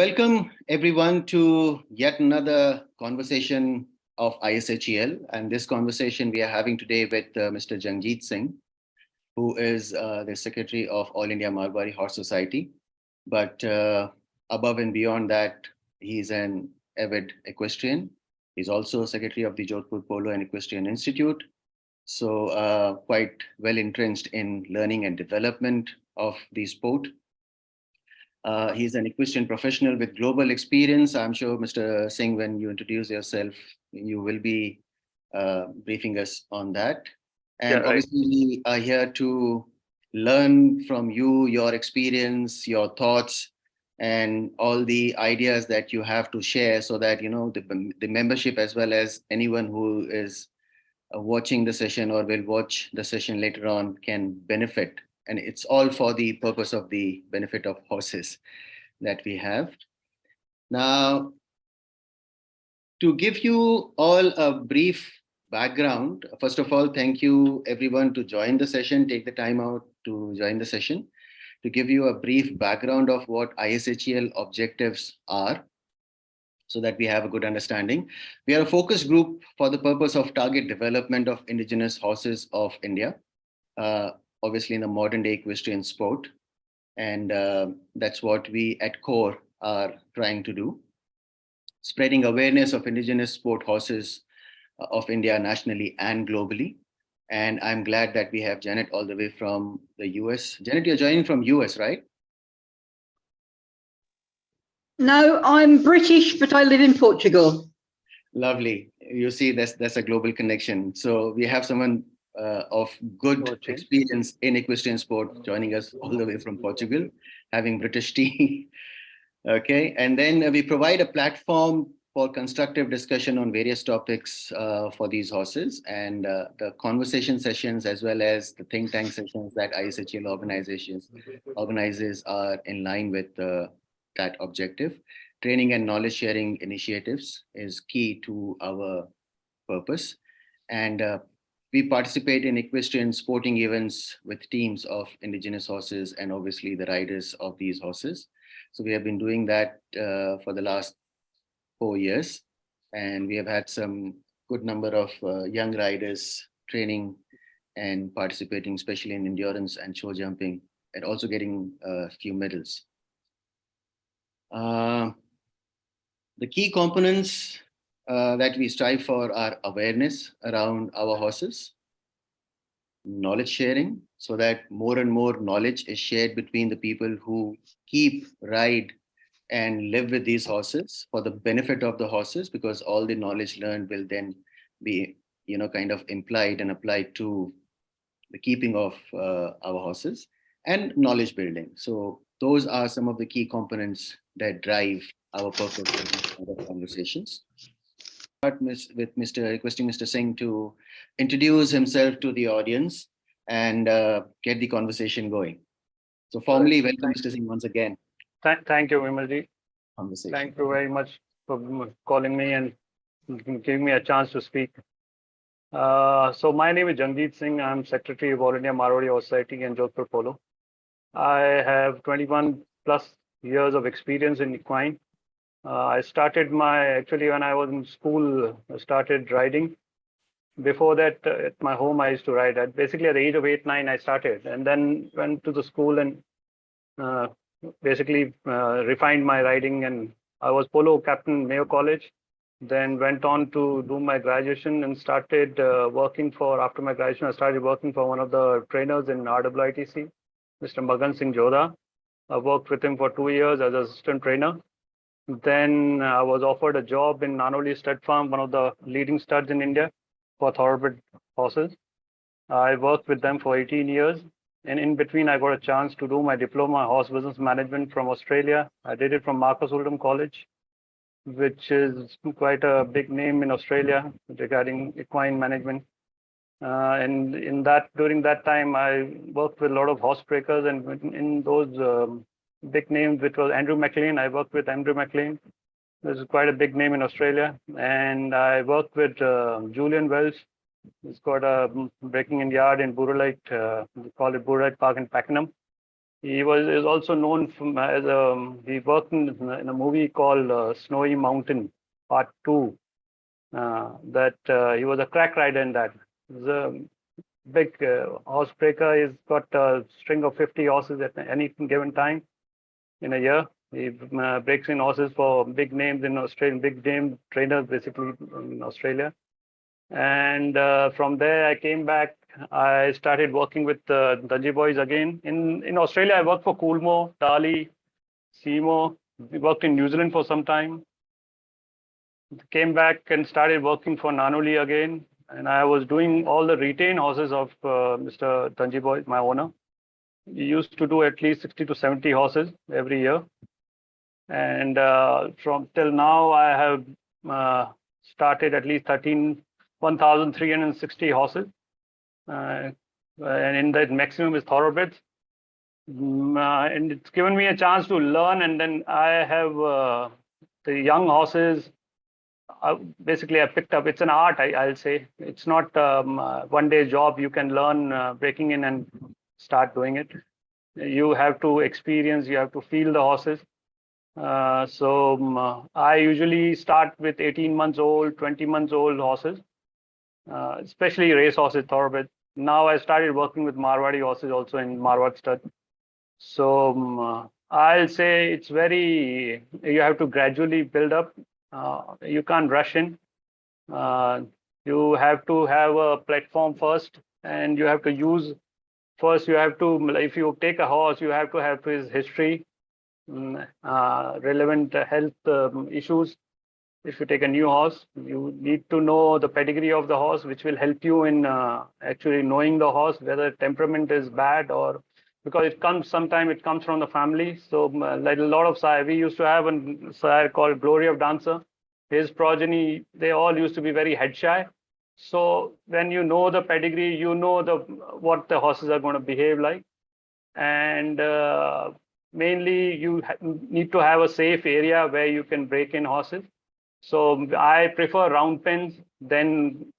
Welcome everyone to yet another conversation of ISHEL. And this conversation we are having today with Mr. Jangjeet Singh, who is the Secretary of All India Marwari Horse Society. But above and beyond that, he's an avid equestrian. He's also Secretary of the Jodhpur Polo and Equestrian Institute. So quite well entrenched in learning and development of the sport. He's an equestrian professional with global experience. I'm sure, Mr. Singh, when you introduce yourself, you will be briefing us on that. And obviously, we are here to learn from you, your experience, your thoughts, and all the ideas that you have to share so that, the membership as well as anyone who is watching the session or will watch the session later on can benefit. And it's all for the purpose of the benefit of horses that we have. Now, to give you all a brief background, first of all, thank you everyone to join the session, take the time out to join the session. To give you a brief background of what ISHEL objectives are, so that we have a good understanding. We are a focus group for the purpose of target development of indigenous horses of India, obviously in the modern day equestrian sport. And that's what we at core are trying to do. Spreading awareness of indigenous sport horses of India nationally and globally. And I'm glad that we have Janet all the way from the US. Janet, you're joining from US, right? No, I'm British, but I live in Portugal. Lovely. You see, that's a global connection. So we have someone of good experience in equestrian sport joining us all the way from Portugal, having British tea. Okay, and then we provide a platform for constructive discussion on various topics for these horses, and the conversation sessions as well as the think tank sessions that ISHEL organizes are in line with that objective. Training and knowledge sharing initiatives is key to our purpose. And we participate in equestrian sporting events with teams of indigenous horses and obviously the riders of these horses. So we have been doing that for the last 4 years. And we have had some good number of young riders training and participating, especially in endurance and show jumping, and also getting a few medals. The key components that we strive for are awareness around our horses, knowledge sharing, so that more and more knowledge is shared between the people who keep, ride, and live with these horses for the benefit of the horses, because all the knowledge learned will then be, kind of implied and applied to the keeping of our horses, and knowledge building. So those are some of the key components that drive our purpose of the conversations. Start with requesting Mr. Singh to introduce himself to the audience and get the conversation going. So formally, welcome Mr. Singh once again. Thank you, Vimalji. Thank you very much for calling me and giving me a chance to speak. So my name is Jangjeet Singh. I'm Secretary of All India Marwari Horse Society and Jodhpur Polo. I have 21 plus years of experience in equine. I started actually when I was in school, I started riding. Before that, at my home, I used to ride. Basically, at the age of 8, 9, I started, and then went to the school and basically refined my riding. And I was polo captain Mayo College. Then went on to do my graduation and started working for, after my graduation, I started working for one of the trainers in RWITC, Mr. Magan Singh Jodha. I worked with him for 2 years as assistant trainer. Then I was offered a job in Nanoli Stud Farm, one of the leading studs in India for thoroughbred horses. I worked with them for 18 years. And in between, I got a chance to do my diploma horse business management from Australia. I did it from Marcus Oldham College, which is quite a big name in Australia regarding equine management. And during that time, I worked with a lot of horse breakers, and in those big names, which was Andrew McLean. I worked with Andrew McLean. This is quite a big name in Australia. And I worked with Julian Wells. He's got a breaking in yard in Burrelite. We call it Burrelite Park in Pakenham. He is also known as he worked in a movie called Snowy Mountain Part 2. That he was a crack rider in that. He's a big horse breaker. He's got a string of 50 horses at any given time in a year. He breaks in horses for big names in Australia, big name trainers basically in Australia. And from there, I came back. I started working with the Dungey boys again. In Australia, I worked for Coolmore, Dali, Seymour. We worked in New Zealand for some time. Came back and started working for Nanoli again. And I was doing all the retain horses of Mr. Dungey boy, my owner. He used to do at least 60 to 70 horses every year. And from till now, I have started at least 1,360 horses. And in that maximum is thoroughbreds. And it's given me a chance to learn. And then I have the young horses. Basically, I picked up. It's an art, I'll say. It's not one day job. You can learn breaking in and start doing it. You have to experience. You have to feel the horses. I usually start with 18 months old, 20 months old horses, especially race horses, thoroughbred. Now I started working with Marwadi horses also in Marwad stud. So I'll say it's very, you have to gradually build up. You can't rush in. You have to have a platform first, and you have to use, first you have to, if you take a horse, you have to have his history, relevant health issues. If you take a new horse, you need to know the pedigree of the horse, which will help you in actually knowing the horse, whether temperament is bad or, because it comes, sometimes it comes from the family. So like a lot of sire, we used to have a sire called Glory of Dancer. His progeny, they all used to be very head shy. So when you know the pedigree, you know what the horses are going to behave like. And mainly you need to have a safe area where you can break in horses. So I prefer round pens than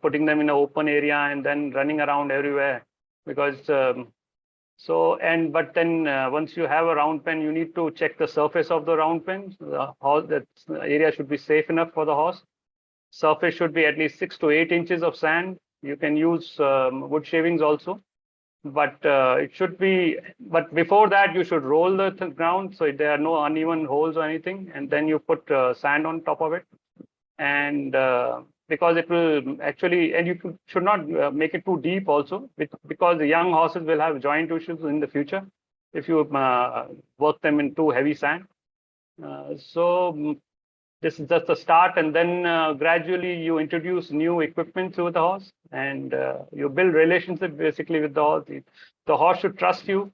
putting them in an open area and then running around everywhere, because but then once you have a round pen, you need to check the surface of the round pen. The horse, that area should be safe enough for the horse. Surface should be at least 6 to 8 inches of sand. You can use wood shavings also, but it should be. But before that, you should roll the ground so there are no uneven holes or anything, and then you put sand on top of it. And because it will actually, and you should not make it too deep also, because the young horses will have joint issues in the future if you work them in too heavy sand. This is just the start, and then gradually you introduce new equipment to the horse, and you build relationship basically with the horse. The horse should trust you,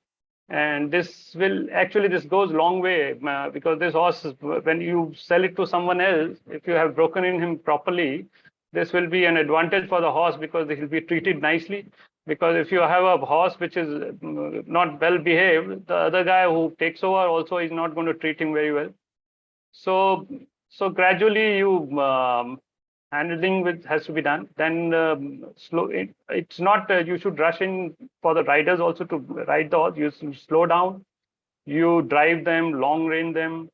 and this goes long way, because this horse, when you sell it to someone else, if you have broken in him properly, this will be an advantage for the horse, because he will be treated nicely. Because if you have a horse which is not well behaved, the other guy who takes over also is not going to treat him very well. So gradually you handling has to be done. Then slow. It's not you should rush in for the riders also to ride the horse. You slow down. You drive them, long rein them.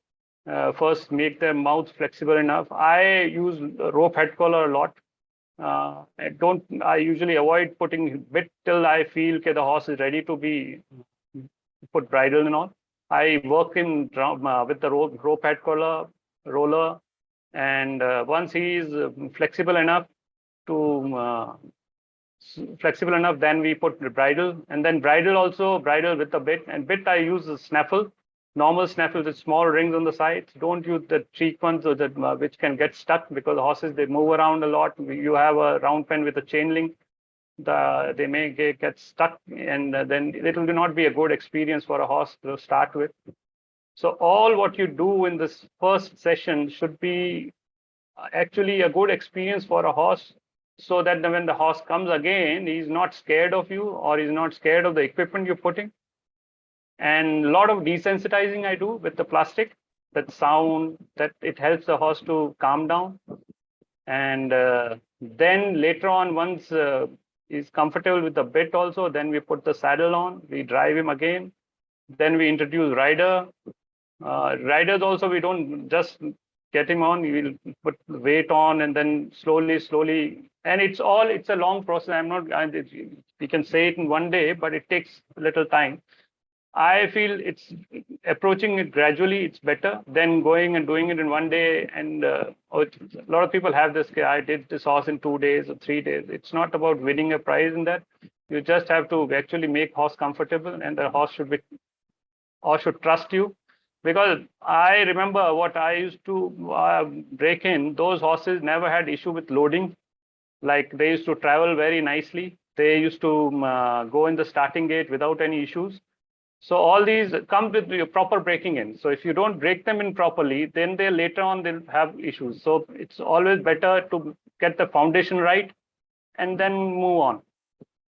First, make their mouth flexible enough. I use rope head collar a lot. I usually avoid putting bit till I feel the horse is ready to be put bridle and all. I work in with the rope head collar, roller, and once he is flexible enough, then we put the bridle, and then bridle with the bit. And bit I use the snaffle, normal snaffle with small rings on the sides. Don't use the cheap ones or which can get stuck, because the horses, they move around a lot. You have a round pen with a chain link. They may get stuck, and then it will not be a good experience for a horse to start with. So all what you do in this first session should be actually a good experience for a horse, so that when the horse comes again, he's not scared of you, or he's not scared of the equipment you're putting. And a lot of desensitizing I do with the plastic, that sound, that it helps the horse to calm down. And then later on, once he's comfortable with the bit also, then we put the saddle on, we drive him again. Then we introduce rider. Riders also, we don't just get him on, we will put weight on and then slowly. And it's a long process. We can say it in one day, but it takes a little time. I feel it's approaching it gradually. It's better than going and doing it in one day. And a lot of people have this. I did this horse in 2 days or 3 days. It's not about winning a prize in that. You just have to actually make horse comfortable, and the horse should trust you. Because I remember what I used to break in. Those horses never had issue with loading. Like they used to travel very nicely. They used to go in the starting gate without any issues. So all these come with your proper breaking in. So if you don't break them in properly, then later on they'll have issues. So it's always better to get the foundation right and then move on.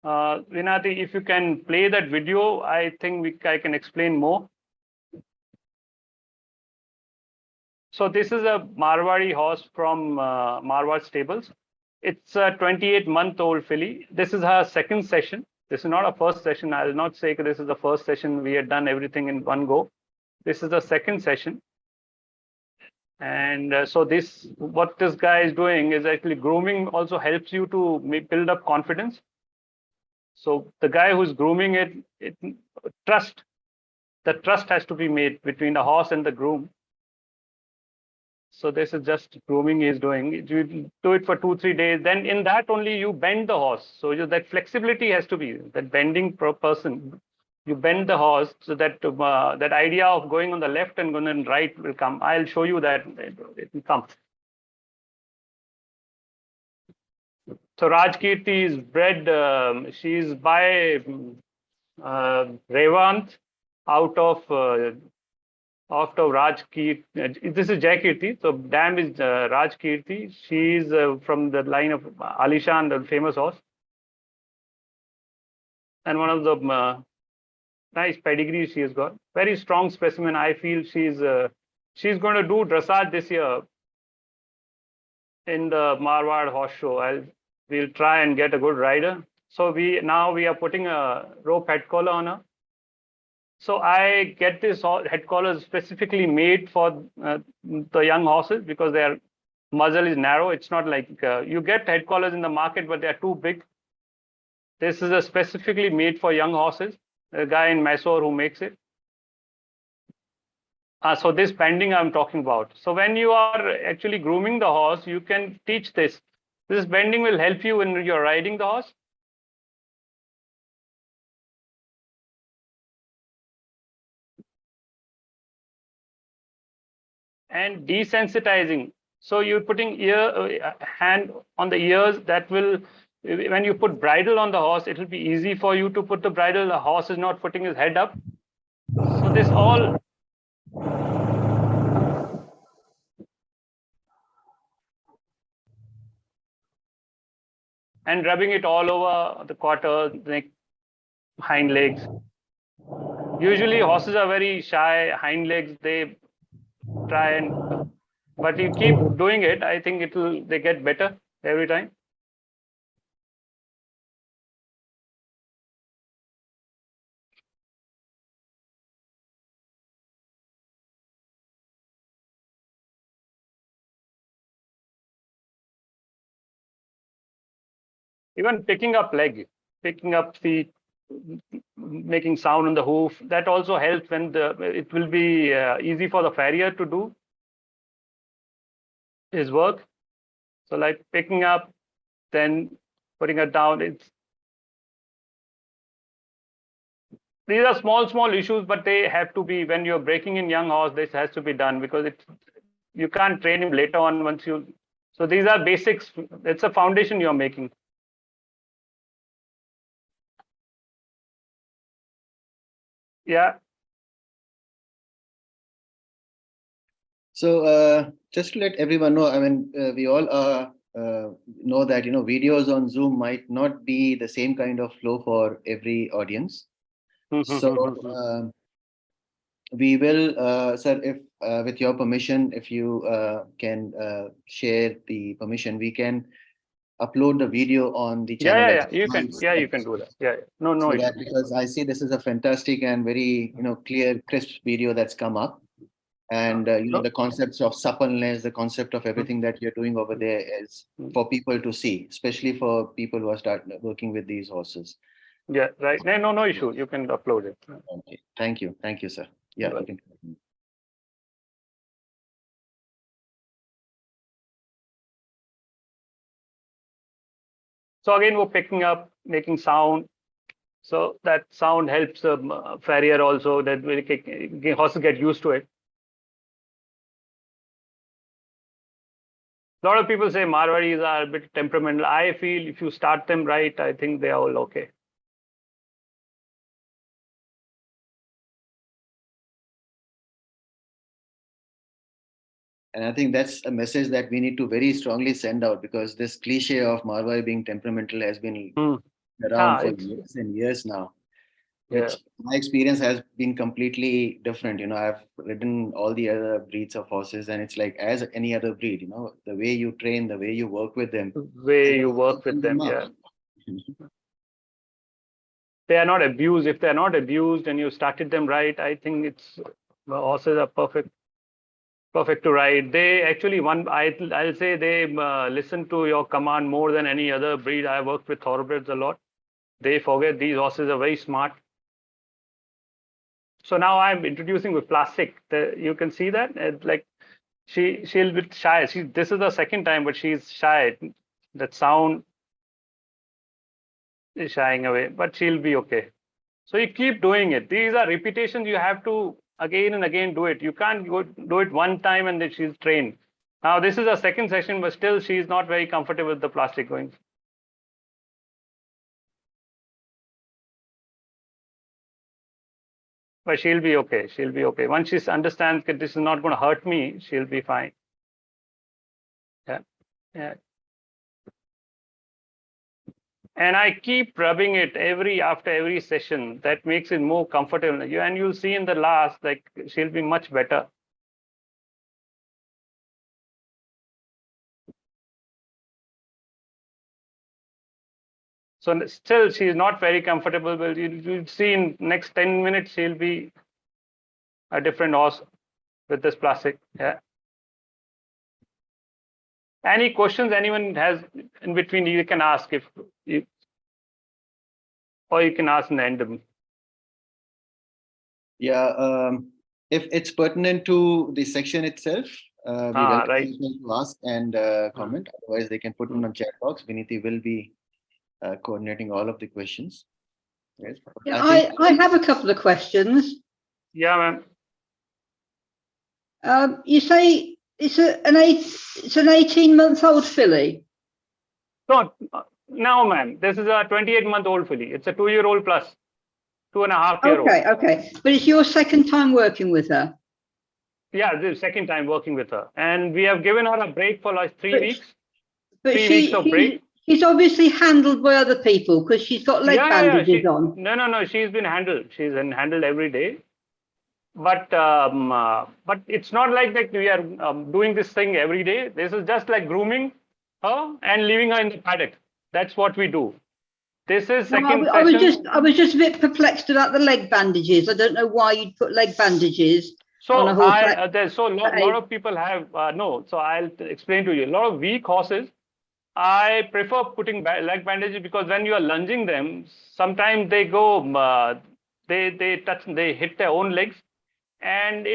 Vinati, if you can play that video, I think I can explain more. So this is a Marwari horse from Marwar stables. It's a 28-month-old filly. This is her second session. This is not a first session. I will not say this is the first session. We had done everything in one go. This is the second session. And so what this guy is doing is actually grooming also helps you to build up confidence. So the guy who's grooming the trust has to be made between the horse and the groom. So this is just grooming he is doing. You do it for 2-3 days. Then in that only you bend the horse. So that flexibility has to be that bending person. You bend the horse so that that idea of going on the left and going on the right will come. I'll show you that it will come. So Rajkirti is bred. She's by Revant out of Rajkirti. This is Jaykirti. So dam is Rajkirti. She's from the line of Alishan, the famous horse, and one of the nice pedigrees she has got. Very strong specimen. I feel she's going to do dressage this year in the Marwar horse show. We'll try and get a good rider. So we are putting a rope head collar on her. So I get this head collar specifically made for the young horses because their muzzle is narrow. It's not like you get head collars in the market, but they're too big. This is specifically made for young horses. A guy in Mysore who makes it. So this bending I'm talking about. So when you are actually grooming the horse, you can teach this. This bending will help you when you're riding the horse. And desensitizing. So you're putting hand on the ears. That will, when you put bridle on the horse, it will be easy for you to put the bridle. The horse is not putting his head up. So this all. And rubbing it all over the quarter, neck, hind legs. Usually horses are very shy, hind legs, they try and, but you keep doing it, I think they get better every time. Even picking up leg, picking up feet, making sound on the hoof, that also helps when it will be easy for the farrier to do his work. So like picking up, then putting it down. These are small issues, but they have to be, when you're breaking in young horse, this has to be done because you can't train him later on once you. So these are basics. It's a foundation you're making. Yeah. So just to let everyone know, I mean, we all know that, videos on Zoom might not be the same kind of flow for every audience. So we will, sir, if with your permission, if you can share the permission, we can upload the video on the channel. Yeah. You can do that. Yeah. No So issue. that, because I see this is a fantastic and very, clear, crisp video that's come up. And, the concepts of suppleness, the concept of everything that you're doing over there is for people to see, especially for people who are working with these horses. Yeah, right. No issue. You can upload it. Okay. Thank you. Thank you, sir. Yeah, you can. So again, we're picking up, making sound. So that sound helps the farrier also, that horses get used to it. A lot of people say Marwadis are a bit temperamental. I feel if you start them right, I think they are all okay. And I think that's a message that we need to very strongly send out, because this cliche of Marwari being temperamental has been around for years and years now, which my experience has been completely different. I've ridden all the other breeds of horses, and it's like as any other breed, the way you train, the way you work with them. Yeah. They are not abused. If they're not abused and you started them right, I think the horses are perfect to ride. They actually, I'll say they listen to your command more than any other breed. I worked with thoroughbreds a lot. They forget these horses are very smart. So now I'm introducing with plastic. You can see that, like she'll be shy. This is the second time, but she's shy. That sound is shying away, but she'll be okay. So you keep doing it. These are repetitions. You have to again and again do it. You can't do it one time and then she's trained. Now this is a second session, but still she's not very comfortable with the plastic going. But she'll be okay. She'll be okay. Once she understands that this is not going to hurt me, she'll be fine. Yeah. And I keep rubbing it after every session. That makes it more comfortable. And you'll see in the last, like she'll be much better. So still, she's not very comfortable. But you'll see in next 10 minutes, she'll be a different horse with this plastic. Yeah. Any questions anyone has in between, you can ask or you can ask in the end of me. Yeah, if it's pertinent to the section itself, we welcome people to ask and comment. Otherwise, they can put in the chat box. Viniti will be coordinating all of the questions. Yes. Yeah, I have a couple of questions. Yeah, ma'am. You say it's an 18-month-old filly? No, ma'am. This is a 28-month-old filly. It's a 2-year-old plus, 2.5-year-old. Okay. But it's your second time working with her? Yeah, the second time working with her. And we have given her a break for like 3 weeks. 3 weeks of break. She's obviously handled by other people because she's got leg bandages on. No. She's been handled. She's been handled every day. But it's not like that we are doing this thing every day. This is just like grooming her and leaving her in the paddock. That's what we do. This is second session. I was just a bit perplexed about the leg bandages. I don't know why you'd put leg bandages on a horse. A lot of people have So I'll explain to you. A lot of weak horses, I prefer putting leg bandages, because when you are lunging them, sometimes they go, they hit their own legs, and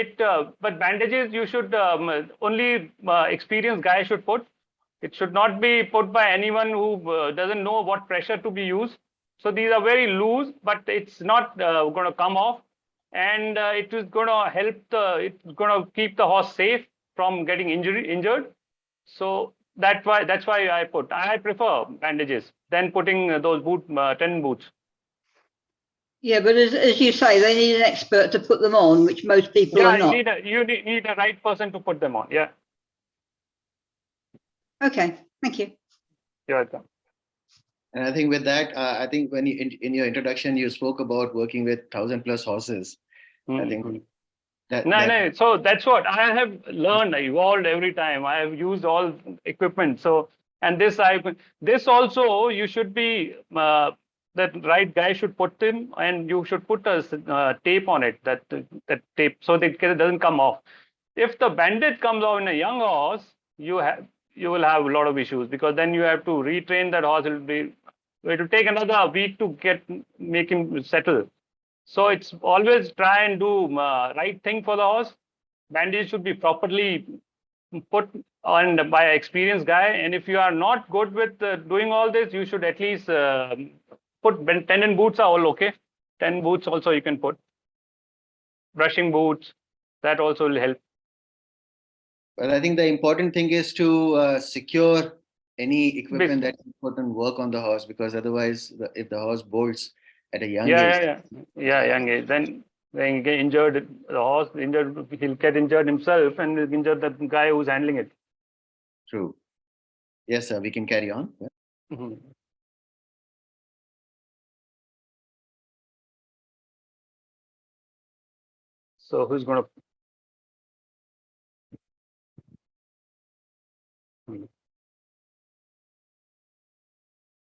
but bandages you should only experienced guy should put. It should not be put by anyone who doesn't know what pressure to be used. So these are very loose, but it's not going to come off, and it is going to help it's going to keep the horse safe from getting injured. So that's why I prefer bandages than putting those tendon boots. Yeah, but as you say, they need an expert to put them on, which most people are not. You need a right person to put them on. Yeah. Okay, thank you. You're welcome. And I think with that, I think when in your introduction, you spoke about working with 1,000+ horses. I think that. So that's what I have learned. I evolved every time. I have used all equipment. So And this also you should be that right guy should put them, and you should put a tape on it, that tape, so that it doesn't come off. If the bandage comes off in a young horse, you will have a lot of issues, because then you have to retrain that horse. It will take another week to make him settle. So it's always try and do right thing for the horse. Bandage should be properly put on by an experienced guy. And if you are not good with doing all this, you should at least put tendon boots are all okay. Tendon boots also you can put. Brushing boots, that also will help. Well, I think the important thing is to secure any equipment that you put and work on the horse, because otherwise, if the horse bolts at a young age, young age, then when he get injured, the horse injured, he'll get injured himself and he'll injure the guy who's handling it. True. Yes, sir. We can carry on. Yeah. Mm-hmm. So who's going to?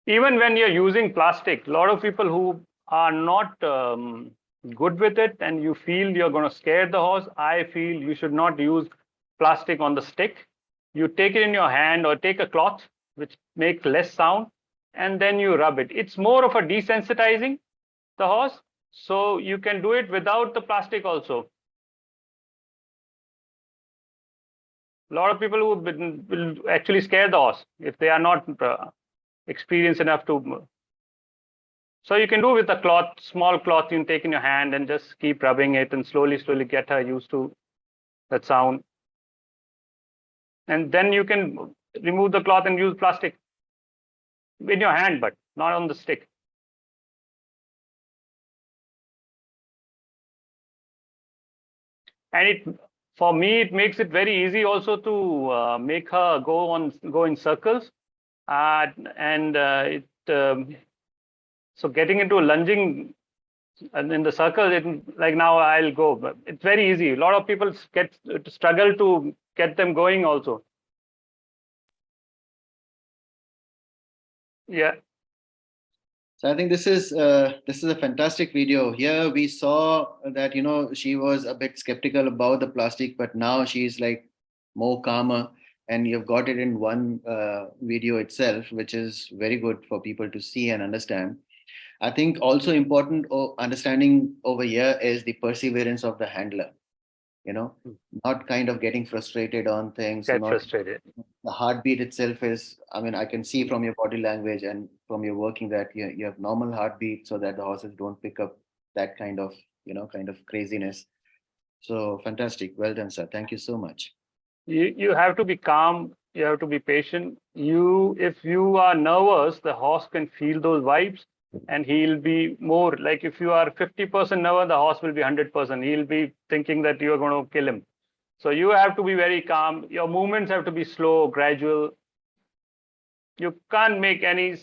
Even when you're using plastic, a lot of people who are not good with it, and you feel you're going to scare the horse, I feel you should not use plastic on the stick. You take it in your hand or take a cloth which makes less sound, and then you rub it. It's more of a desensitizing the horse. So you can do it without the plastic also. A lot of people who will actually scare the horse if they are not experienced enough to. So you can do with a cloth, small cloth you can take in your hand and just keep rubbing it and slowly get her used to that sound. And then you can remove the cloth and use plastic in your hand, but not on the stick. And for me, it makes it very easy also to make her go in circles. So getting into a lunging and in the circle, like now I'll go, but it's very easy. A lot of people struggle to get them going also. Yeah. So I think this is a fantastic video. Here we saw that she was a bit skeptical about the plastic, but now she's like more calmer, and you've got it in one video itself, which is very good for people to see and understand. I think also important understanding over here is the perseverance of the handler. Not kind of getting frustrated on things. Frustrated. The heartbeat itself is, I mean, I can see from your body language and from your working that you have normal heartbeat, so that the horses don't pick up that kind of craziness. So fantastic. Well done, sir. Thank you so much. You have to be calm. You have to be patient. If you are nervous, the horse can feel those vibes, and he'll be more like, if you are 50% nervous, the horse will be 100%. He'll be thinking that you are going to kill him. So you have to be very calm. Your movements have to be slow, gradual. You can't make any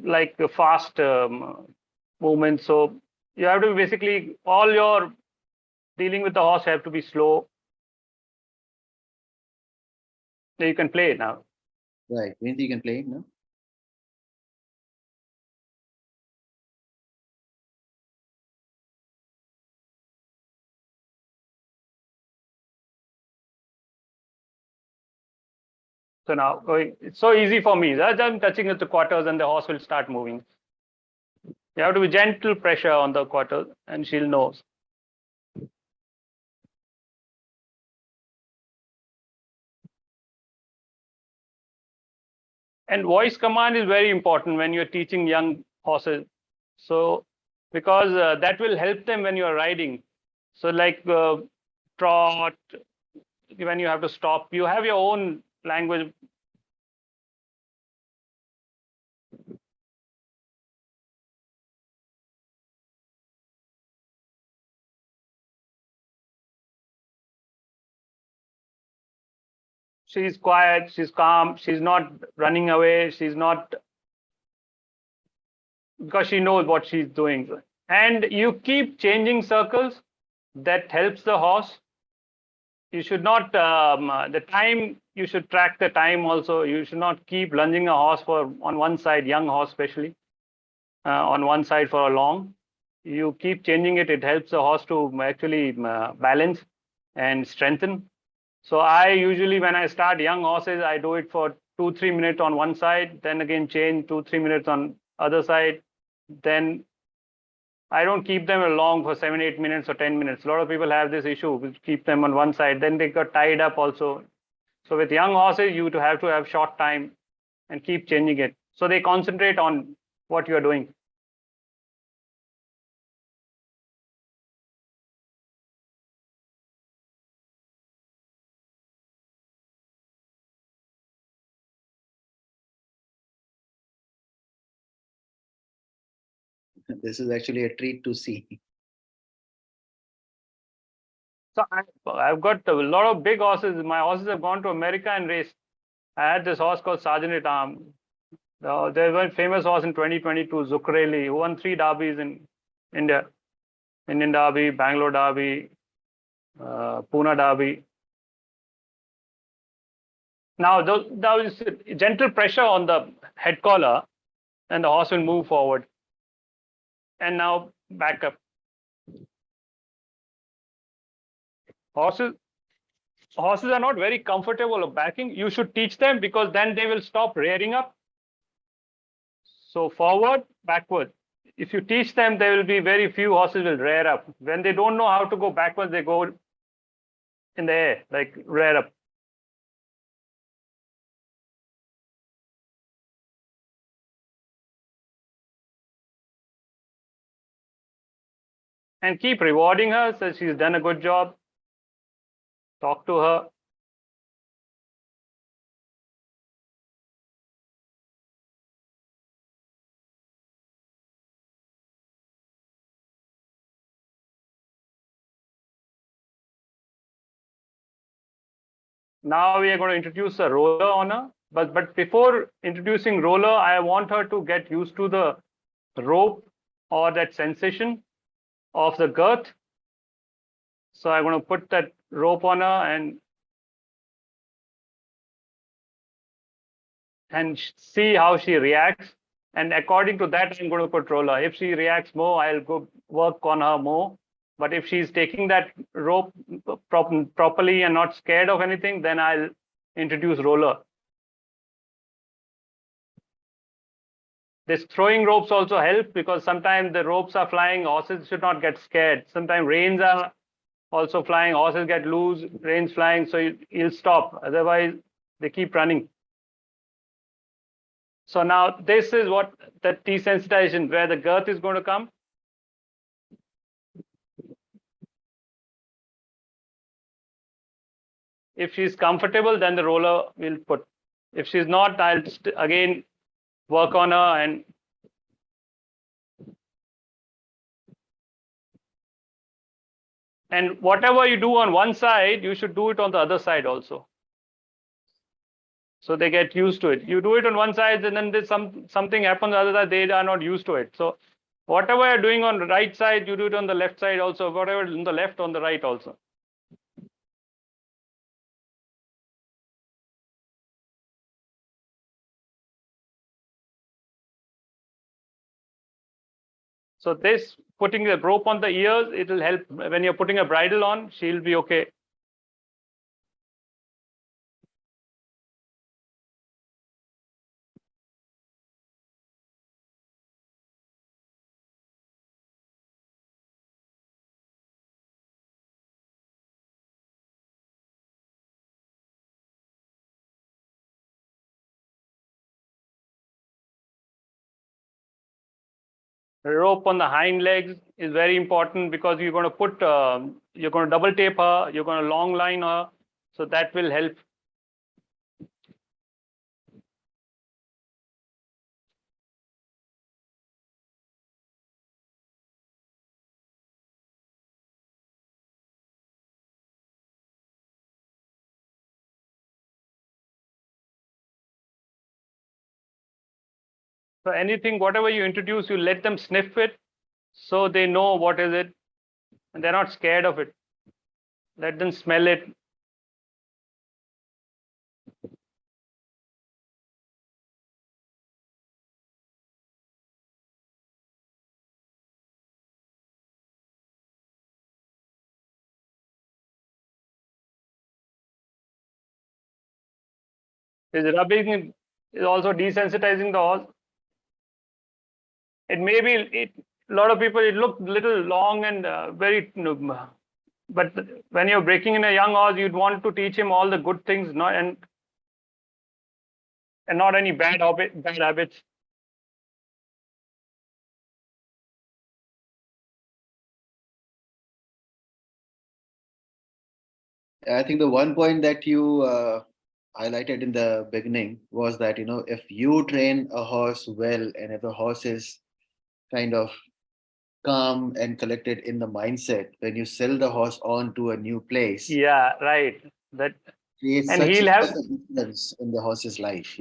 like fast movements. So you have to basically, all your dealing with the horse have to be slow. So you can play it now. Right. Vinci, you can play it now. So now it's so easy for me. I'm touching at the quarters and the horse will start moving. You have to be gentle pressure on the quarters and she'll know. And voice command is very important when you're teaching young horses. So because that will help them when you're riding. So like trot, when you have to stop, you have your own language. She's quiet, she's calm, she's not running away, she's not, because she knows what she's doing. And you keep changing circles, that helps the horse. you should not, the time, you should track the time also. You should not keep lunging a horse on one side, young horse especially, on one side for a long. You keep changing it. It helps the horse to actually balance and strengthen. So I usually, when I start young horses, I do it for 2-3 minutes on one side, then again change 2-3 minutes on other side. Then I don't keep them along for 7-8 minutes or 10 minutes. A lot of people have this issue, which keep them on one side, then they got tied up also. So with young horses, you have to have short time and keep changing it. So they concentrate on what you're doing. This is actually a treat to see. So I've got a lot of big horses. My horses have gone to America and raced. I had this horse called Sergeant at Arm. There was a famous horse in 2022, Zuccarelli, who won 3 derbies in India. Indian Derby, Bangalore Derby, Pune Derby. Now, there is gentle pressure on the head collar, and the horse will move forward. And now back up. Horses are not very comfortable of backing. You should teach them, because then they will stop rearing up. So forward, backward. If you teach them, there will be very few horses will rear up. When they don't know how to go backwards, they go in the air, like rear up. And keep rewarding her, so she's done a good job. Talk to her. Now we are going to introduce a roller on her. But before introducing roller, I want her to get used to the rope or that sensation of the girth. So I'm going to put that rope on her and see how she reacts. And according to that, I'm going to put roller. If she reacts more, I'll go work on her more. But if she's taking that rope properly and not scared of anything, then I'll introduce roller. This throwing ropes also help, because sometimes the ropes are flying, horses should not get scared. Sometimes reins are also flying, horses get loose, reins flying, so you'll stop. Otherwise, they keep running. So now this is what the desensitization, where the girth is going to come. If she's comfortable, then the roller will put. If she's not, I'll again work on her and whatever you do on one side, you should do it on the other side also. So they get used to it. You do it on one side, and then there's something happens on the other side, they are not used to it. So whatever you're doing on the right side, you do it on the left side also. Whatever on the left, on the right also. So this, putting the rope on the ears, it will help. When you're putting a bridle on, she'll be okay. Rope on the hind legs is very important, because you're going to put, you're going to double tape her, you're going to long line her, so that will help. So anything, whatever you introduce, you let them sniff it, so they know what is it, and they're not scared of it. Let them smell it. Is rubbing is also desensitizing the horse. It may be a lot of people. It looked little long and very. But when you're breaking in a young horse, you'd want to teach him all the good things, not and not any bad habits. I think the one point that you highlighted in the beginning was that, if you train a horse well and if the horse is kind of calm and collected in the mindset, when you sell the horse on to a new place, Yeah, right. That creates and such he'll a have difference in the horse's life.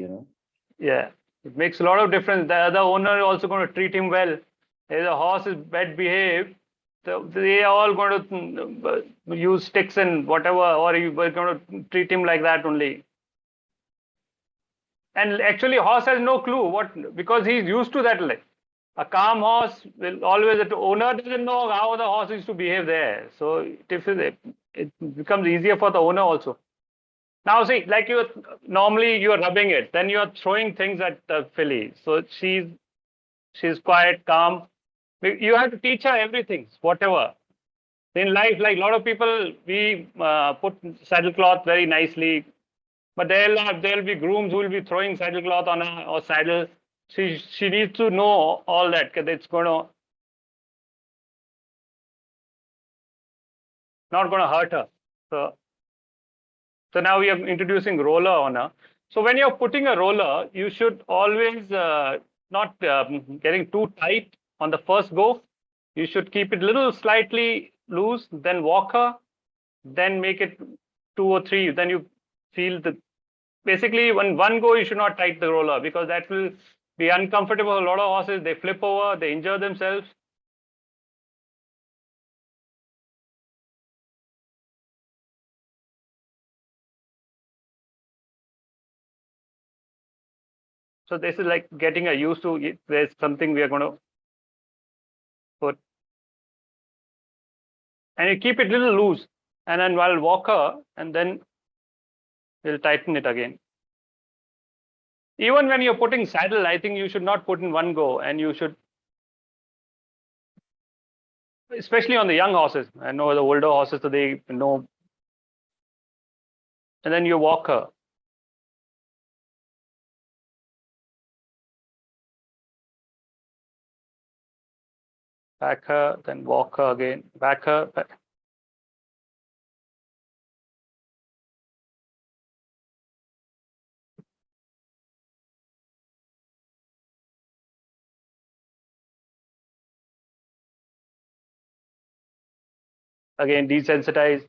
yeah. It makes a lot of difference. The other owner is also going to treat him well. If the horse is bad behaved, they are all going to use sticks and whatever, or you are going to treat him like that only. And actually, horse has no clue what because he's used to that. Like a calm horse will always. The owner doesn't know how the horse is to behave there, so it becomes easier for the owner also. Now see, like normally you're rubbing it, then you're throwing things at the filly. So she's quiet, calm. You have to teach her everything, whatever. In life, like a lot of people, we put saddle cloth very nicely, but there'll be grooms who will be throwing saddle cloth on her or saddle. She needs to know all that because it's not gonna hurt her. So now we are introducing roller on her. So when you're putting a roller, you should always not getting too tight on the first go. You should keep it little slightly loose, then walk her, then make it 2 or 3. Then you feel basically when one go, you should not tight the roller because that will be uncomfortable. A lot of horses, they flip over, they injure themselves. So this is like getting a used to it. There's something we are going to put. And you keep it little loose. And then while walk her, and then we'll tighten it again. Even when you're putting saddle, I think you should not put in one go. And you should, especially on the young horses. I know the older horses, so they know. And then you walk her. Back her, then walk her again. Back her. Back. Again, desensitize.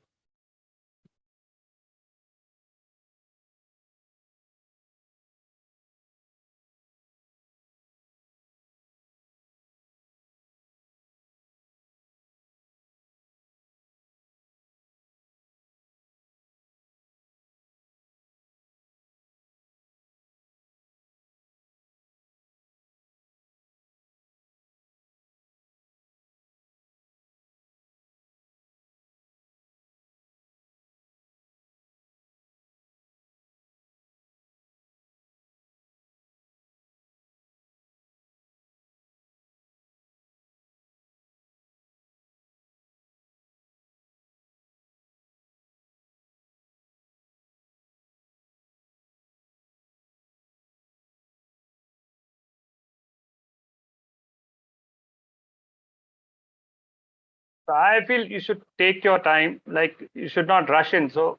So I feel you should take your time. Like you should not rush in. So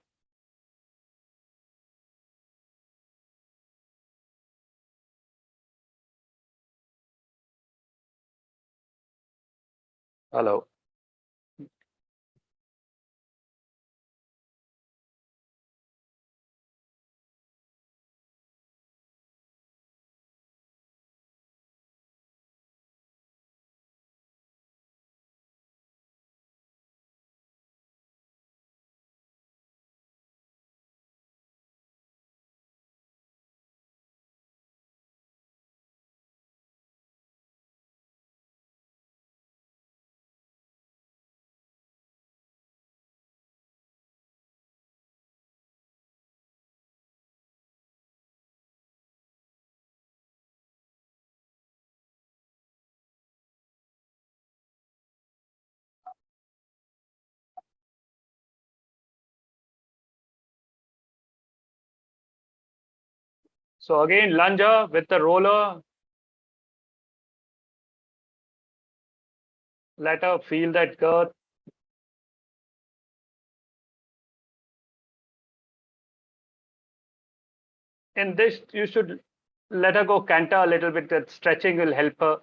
hello. So again, lunger with the roller. Let her feel that girth. In this, you should let her go canter a little bit. That stretching will help her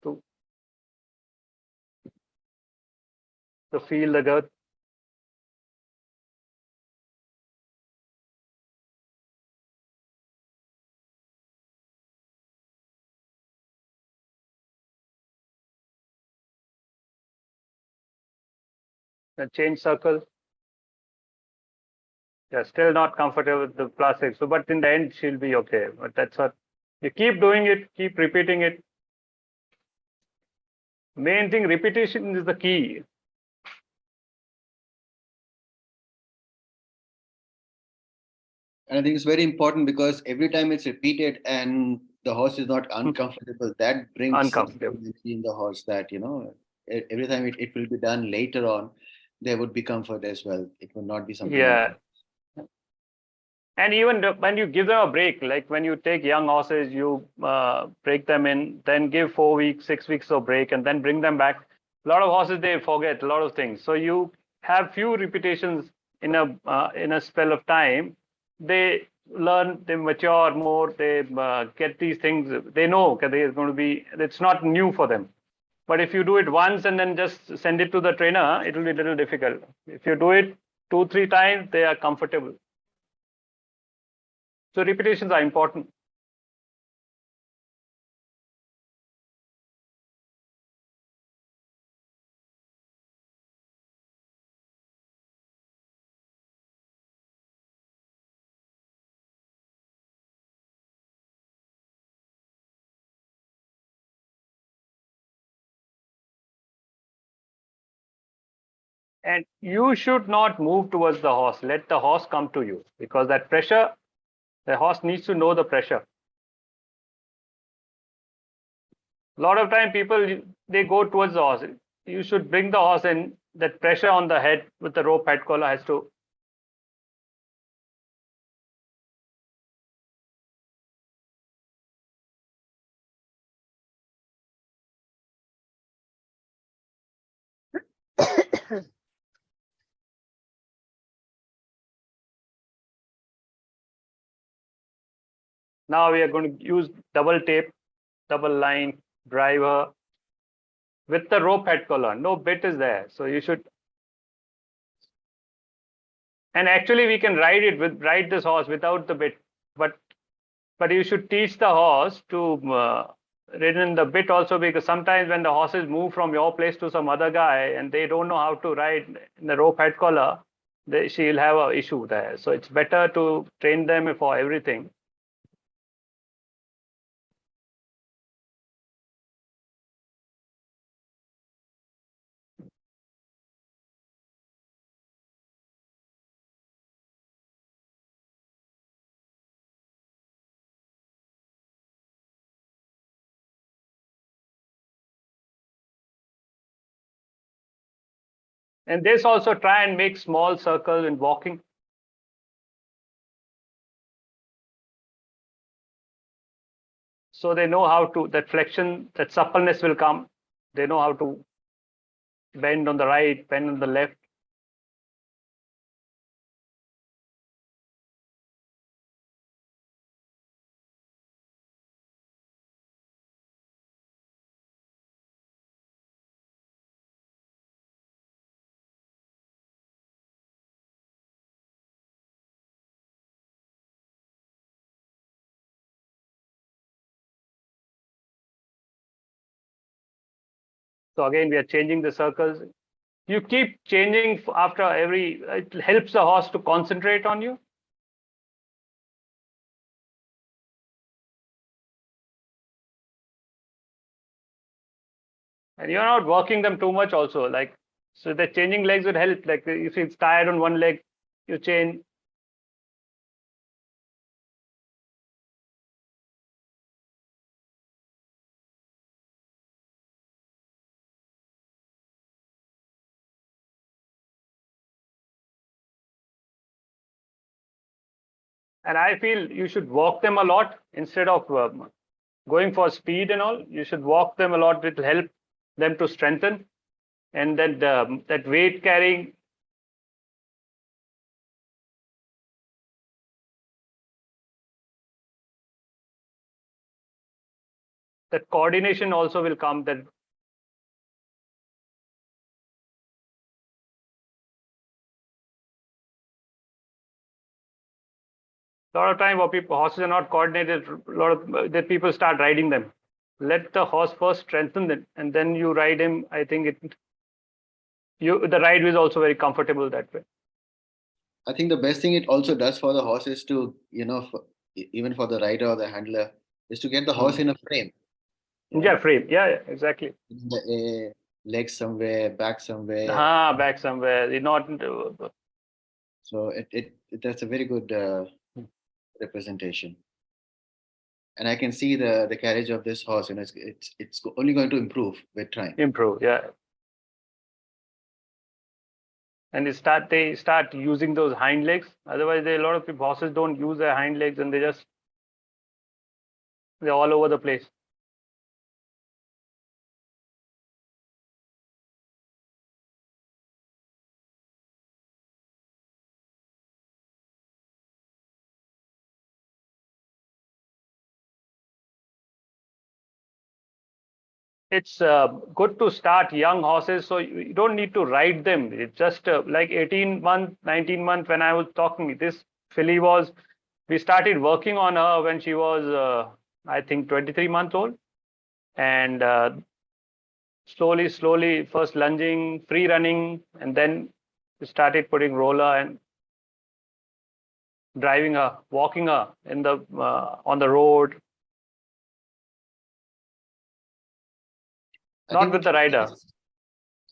to feel the girth. The change circle. You're still not comfortable with the plastic. So, but in the end, she'll be okay. But that's what you keep doing it, keep repeating it. Main thing, repetition is the key. And I think it's very important because every time it's repeated and the horse is not uncomfortable, that brings Uncomfortable in the horse that, every time it will be done later on, there would be comfort as well. It would not be something. Yeah. And even when you give them a break, like when you take young horses, you break them in, then give 4 weeks, 6 weeks of break, and then bring them back. A lot of horses, they forget a lot of things. So you have few repetitions in a spell of time. They learn, they mature more, they get these things. They know that there's going to be. It's not new for them. But if you do it once and then just send it to the trainer, it will be a little difficult. If you do it 2, 3 times, they are comfortable. So repetitions are important. And you should not move towards the horse. Let the horse come to you, because that pressure, the horse needs to know the pressure. A lot of time people, they go towards the horse. You should bring the horse in. That pressure on the head with the rope head collar has to. Now we are going to use double tape, double line, driver with the rope head collar. No bit is there. So you should. And actually we can ride this horse without the bit, but you should teach the horse to rid in the bit also, because sometimes when the horses move from your place to some other guy and they don't know how to ride in the rope head collar, she'll have an issue there. So it's better to train them for everything. And this also, try and make small circles in walking. So they know how to, that flexion, that suppleness will come. They know how to bend on the right, bend on the left. So again, we are changing the circles. You keep changing after every, it helps the horse to concentrate on you. And you're not working them too much also. Like, so the changing legs would help. Like if it's tired on one leg, you change. And I feel you should walk them a lot instead of going for speed and all. You should walk them a lot. It will help them to strengthen. And then that weight carrying, that coordination also will come. That a lot of time where horses are not coordinated, a lot of that people start riding them. Let the horse first strengthen it, and then you ride him. I think the ride is also very comfortable that way. I think the best thing it also does for the horse is to, even for the rider or the handler, is to get the horse in a frame. Yeah, frame. Yeah, exactly. In the air, legs somewhere, back somewhere. Back somewhere. Not. So that's a very good representation. And I can see the carriage of this horse, and it's only going to improve with time. Improve, yeah. And they start using those hind legs. Otherwise, a lot of horses don't use their hind legs, and they're all over the place. It's good to start young horses, so you don't need to ride them. It's just like 18 month, 19 month. When I was talking, this filly we started working on her when she was, I think, 23 months old, and slowly, first lunging, free running, and then we started putting roller and driving her, walking her on the road. Not with the rider.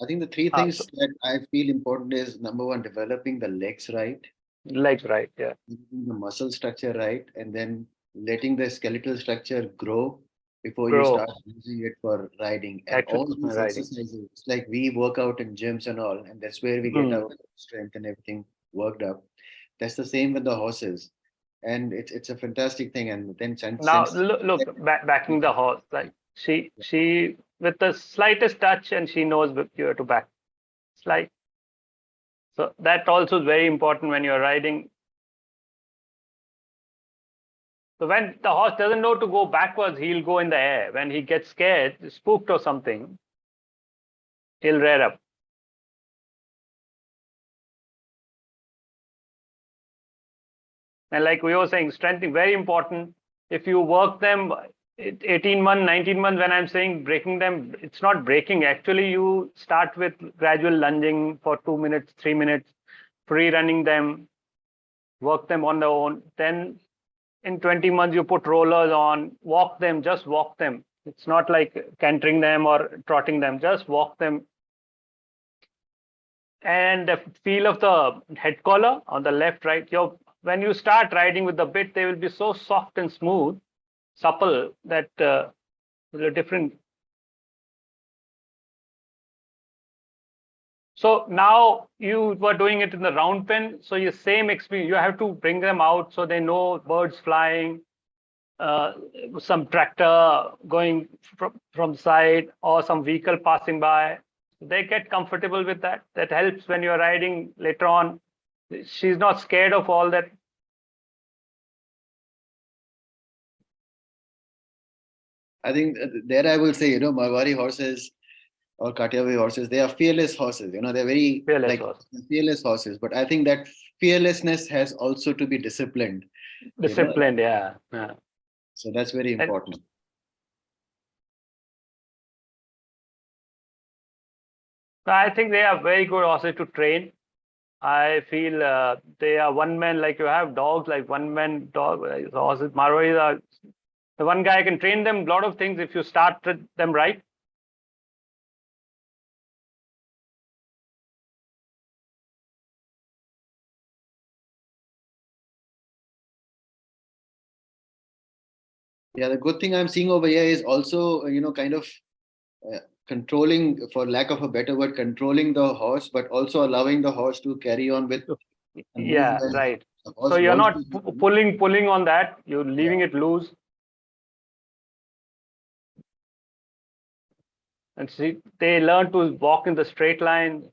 I think the three things that I feel important is, number one, developing the legs right. Legs right, yeah. The muscle structure right, and then letting the skeletal structure grow before you start using it for riding. And all these exercises, like we work out in gyms and all, and that's where we get our strength and everything worked up. That's the same with the horses. And it's a fantastic thing. And then now look backing the horse, like she with the slightest touch, and she knows you have to back. It's like, so that also is very important when you're riding. So when the horse doesn't know to go backwards, he'll go in the air. When he gets scared, spooked or something, he'll rear up. And like we were saying, strengthening, very important. If you work them 18 months, 19 months, when I'm saying breaking them, it's not breaking. Actually, you start with gradual lunging for 2 minutes, 3 minutes, free running them, work them on their own. Then in 20 months, you put rollers on, walk them, just walk them. It's not like cantering them or trotting them, just walk them. And the feel of the head collar on the left, right, when you start riding with the bit, they will be so soft and smooth, supple, that will different. So now you were doing it in the round pen. So your same experience, you have to bring them out so they know birds flying, some tractor going from side, or some vehicle passing by. They get comfortable with that. That helps when you're riding later on. She's not scared of all that. I think there I will say, Marwari horses or Kathiawari horses, they are fearless horses. They're very fearless horses. But I think that fearlessness has also to be disciplined. Disciplined, yeah. So that's very important. I think they are very good horses to train. I feel they are one man, like you have dogs, like one man dog horses. Marwaris are the one guy can train them a lot of things if you start them right. Yeah, the good thing I'm seeing over here is also, kind of controlling, for lack of a better word, controlling the horse, but also allowing the horse to carry on with. Yeah, right. The horse So you're not wants to- pulling on that. You're leaving it loose. And see, they learn to walk in the straight line.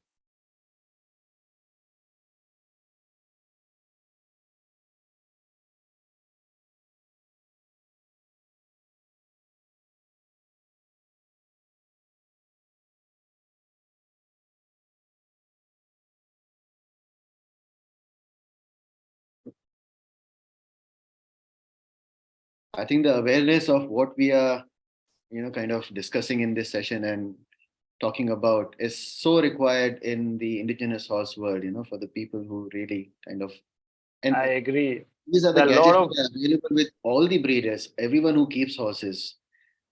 I think the awareness of what we are, kind of discussing in this session and talking about is so required in the indigenous horse world, for the people who really kind of, and I agree. these are the There are a gadgets lot of that are available with all the breeders, everyone who keeps horses.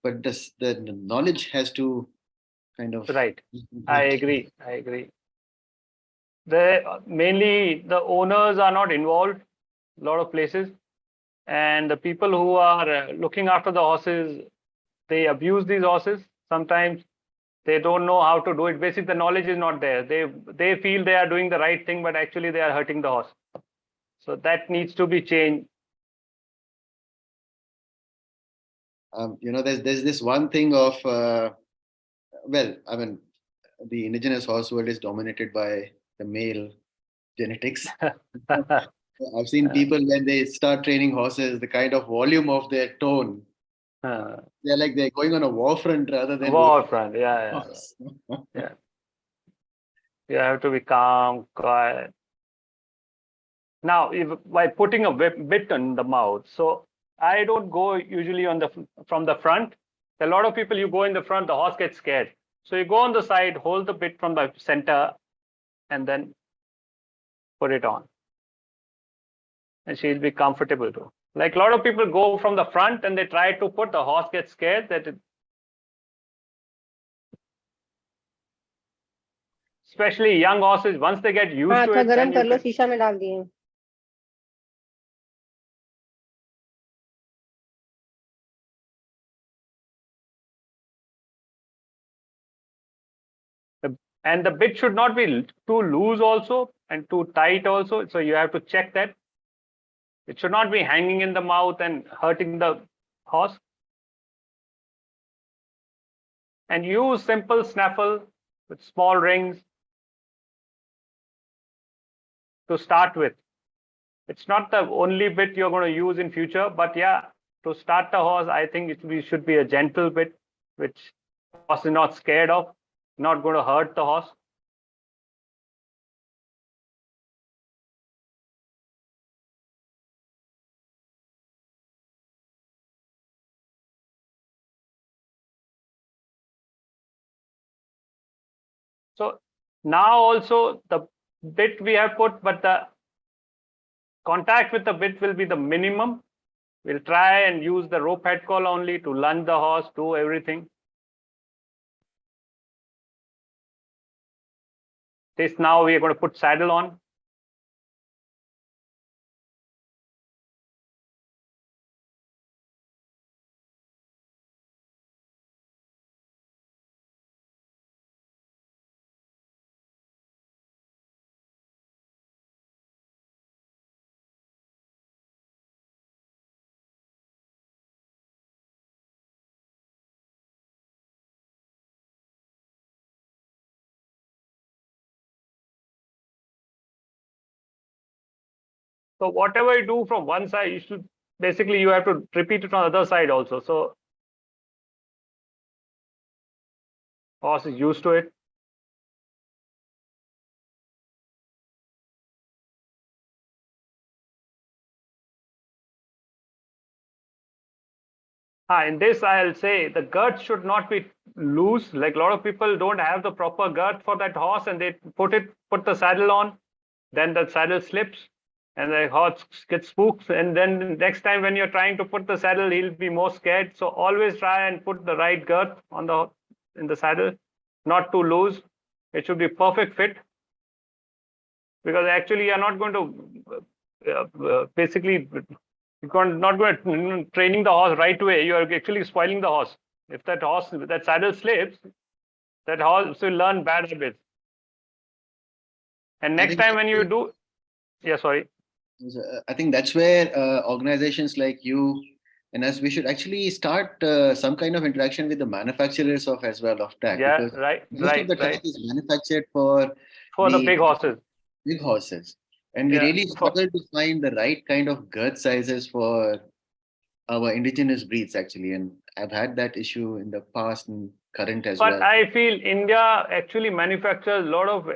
But the knowledge has to kind of right. I agree. I agree. Mainly the owners are not involved. A lot of places, and the people who are looking after the horses, they abuse these horses. Sometimes they don't know how to do it. Basically, the knowledge is not there. They feel they are doing the right thing, but actually they are hurting the horse. So that needs to be changed. There's this one thing of well, I mean, the indigenous horse world is dominated by the male genetics. I've seen people when they start training horses, the kind of volume of their tone, they're like they're going on a war front rather than War working front, yeah. horse. Yeah. You have to be calm, quiet. Now, if by putting a bit in the mouth, so I don't go usually from the front. A lot of people, you go in the front, the horse gets scared. So you go on the side, hold the bit from the center, and then put it on, and she'll be comfortable too. Like a lot of people go from the front and they try to put, the horse gets scared especially young horses, once they get used to it, गरम कर लो शीशा में डाल दिए and the bit should not be too loose also and too tight also. So you have to check that. It should not be hanging in the mouth and hurting the horse. And use simple snaffle with small rings to start with. It's not the only bit you're going to use in future, but yeah, to start the horse, I think it should be a gentle bit, which the horse is not scared of, not going to hurt the horse. So now also the bit we have put, but the contact with the bit will be the minimum. We'll try and use the rope head collar only to lunge the horse, do everything. This now we are going to put saddle on. So whatever you do from one side, you should basically you have to repeat it on the other side also. So horse is used to it. In this, I'll say the girth should not be loose. Like a lot of people don't have the proper girth for that horse, and they put the saddle on, then the saddle slips, and the horse gets spooked. And then next time when you're trying to put the saddle, he'll be more scared. So always try and put the right girth in the saddle, not too loose. It should be perfect fit, because actually you're not going to basically. You're not going to training the horse right away. You are actually spoiling the horse. If that saddle slips, that horse will learn bad habits. And next time when you do, yeah, sorry. I think that's where organizations like you and us, we should actually start some kind of interaction with the manufacturers of as well of tack, Yeah, because right, most of right, the tack right. is manufactured for For the the big horses. big horses, and we Yeah, really for, struggle to find the right kind of girth sizes for our indigenous breeds actually. And I've had that issue in the past and current as but well. I feel India actually manufactures a lot of,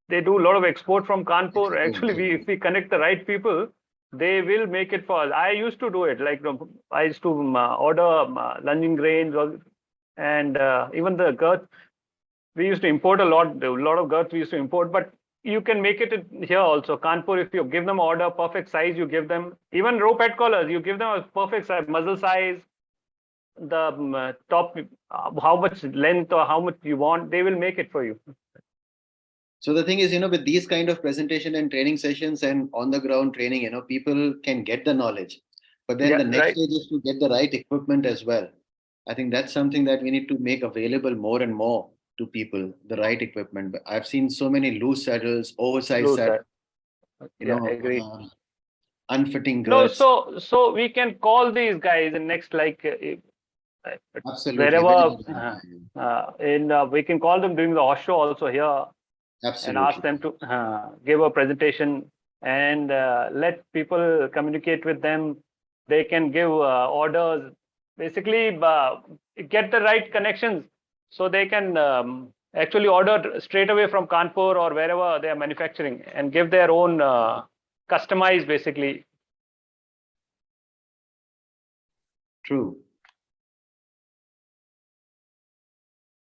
they do a lot of export from Kanpur. Actually, if we connect the right people, they will make it for us. I used to do it. Like I used to order lunging grains and even the girth. We used to import a lot of girth we used to import, but you can make it here also. Kanpur, if you give them order, perfect size, you give them even rope head collars, you give them a perfect size, muzzle size, the top, how much length or how much you want, they will make it for you. So the thing is, with these kind of presentation and training sessions and on the ground training, people can get the knowledge, but then Yeah, the next right. stage is to get the right equipment as well. I think that's something that we need to make available more and more to people, the right equipment. But I've seen so many loose saddles, oversized Lose saddles, that. Yeah, agreed. unfitting No, girths. so we can call these guys in next, like Absolutely. Very wherever good idea. we can call them during the horse show also here and ask Absolutely. them to give a presentation and let people communicate with them. They can give orders, basically get the right connections so they can actually order straight away from Kanpur or wherever they are manufacturing and give their own customized, basically. True.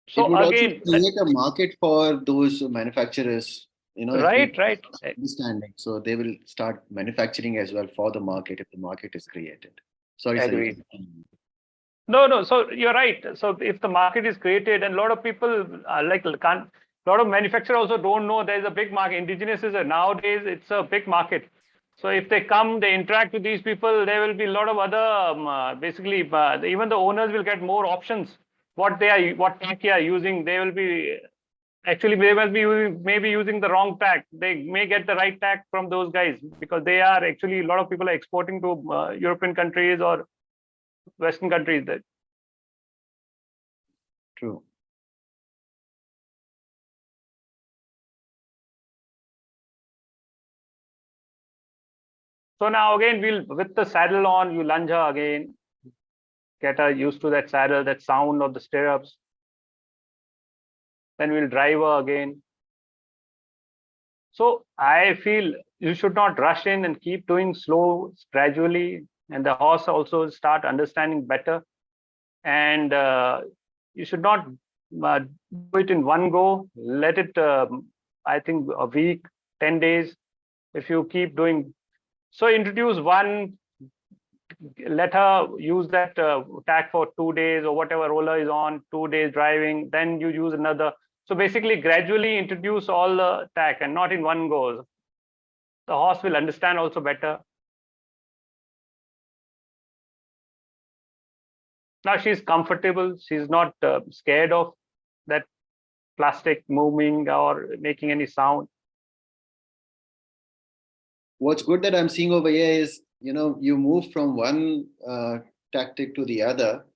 It So would also again, create a market for those manufacturers, if right, people right. understanding. So they will start manufacturing as well for the market if the market is created. Sorry, sir, you Agreed. can. No. So you're right. So if the market is created, and a lot of people can't. A lot of manufacturers also don't know there's a big market. Indigenous is nowadays it's a big market. So if they come, they interact with these people, there will be a lot of other basically even the owners will get more options. What tech they are using, they will be actually they will be maybe using the wrong tech. They may get the right tech from those guys because they are actually a lot of people are exporting to European countries or Western countries. That True. So now again, we'll with the saddle on, you lunge her again, get her used to that saddle, that sound of the stirrups. Then we'll drive her again. So I feel you should not rush in and keep doing slow, gradually, and the horse also start understanding better. And you should not do it in one go. Let it, I think, a week, 10 days. If you keep doing so, introduce one, let her use that tack for 2 days or whatever roller is on, 2 days driving, then you use another. So basically gradually introduce all the tack and not in one go. The horse will understand also better. Now she's comfortable. She's not scared of that plastic moving or making any sound. What's good that I'm seeing over here is, you move from one tactic to the other,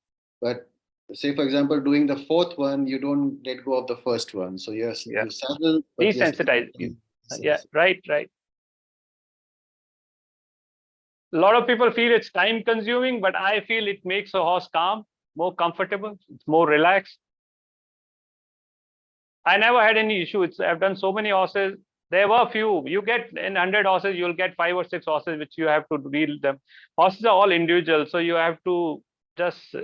but say, for example, doing the fourth one, you don't let go of the first one. So you saddle, but you're Desensitize. Yeah, right. A lot of people feel it's time consuming, but I feel it makes a horse calm, more comfortable, it's more relaxed. I never had any issue. I've done so many horses. There were few. You get in 100 horses, you'll get 5 or 6 horses which you have to deal them. Horses are all individual, so you have to just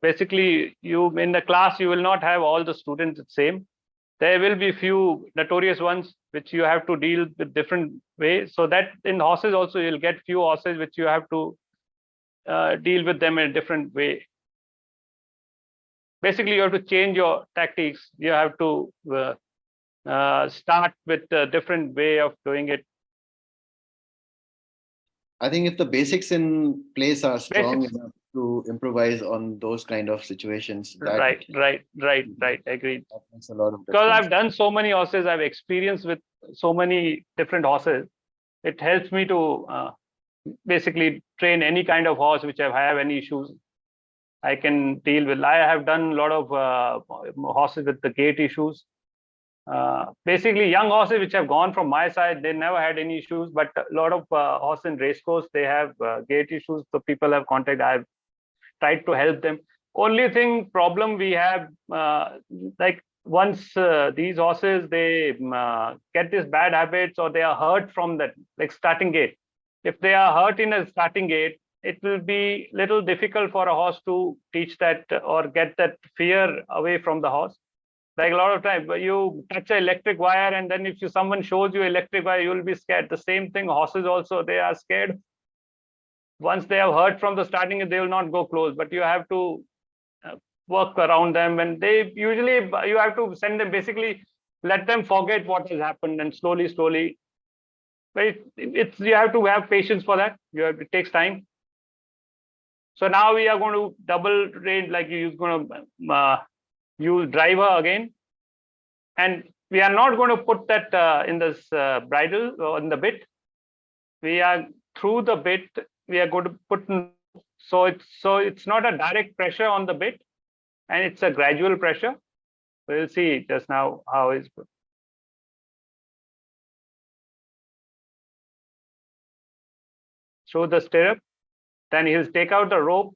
basically you in the class you will not have all the students the same. There will be few notorious ones which you have to deal with different ways. So that in horses also you'll get few horses which you have to deal with them in a different way. Basically, you have to change your tactics. You have to start with a different way of doing it. I think if the basics in place are strong Basics. enough to improvise on those kind of situations, Right. Agreed. that makes a lot of Because difference. I've done so many horses, I've experienced with so many different horses. it helps me to basically train any kind of horse which I have any issues. I can deal with. I have done a lot of horses with the gait issues. Basically, young horses which have gone from my side, they never had any issues. But a lot of horses in race course, they have gait issues. So people have contacted. I've tried to help them. Only thing problem we have, like once these horses they get these bad habits or they are hurt from that, like starting gait. If they are hurt in a starting gait, it will be little difficult for a horse to teach that or get that fear away from the horse. Like a lot of times, you touch an electric wire, and then if someone shows you electric wire, you will be scared. The same thing, horses also, they are scared. Once they have heard from the starting, they will not go close. But you have to work around them, and they usually you have to send them, basically let them forget what has happened, and slowly. But it's you have to have patience for that. It takes time. So now we are going to double range, like you're going to use driver again, and we are not going to put that in this bridle or in the bit. We are through the bit. We are going to put in, so it's not a direct pressure on the bit, and it's a gradual pressure. We'll see just now how it's put. Through the stirrup, then he'll take out the rope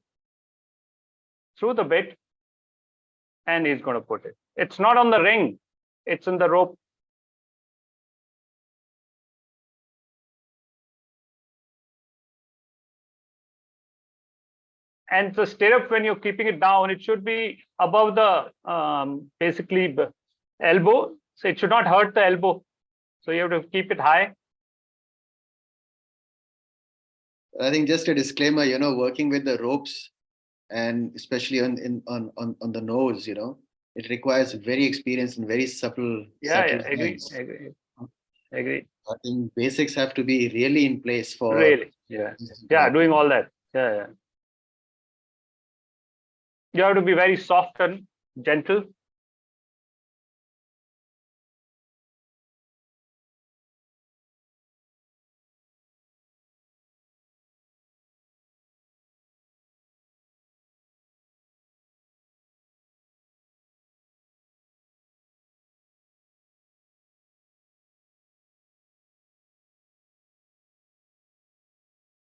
through the bit, and he's going to put it. It's not on the ring, it's in the rope. And the stirrup, when you're keeping it down, it should be above the basically elbow. So it should not hurt the elbow. So you have to keep it high. I think just a disclaimer, working with the ropes and especially on the nose, it requires very experienced and very subtle. Yeah, subtle agree. I think basics have to be really in place for really, doing all that. Yeah. You have to be very soft and gentle.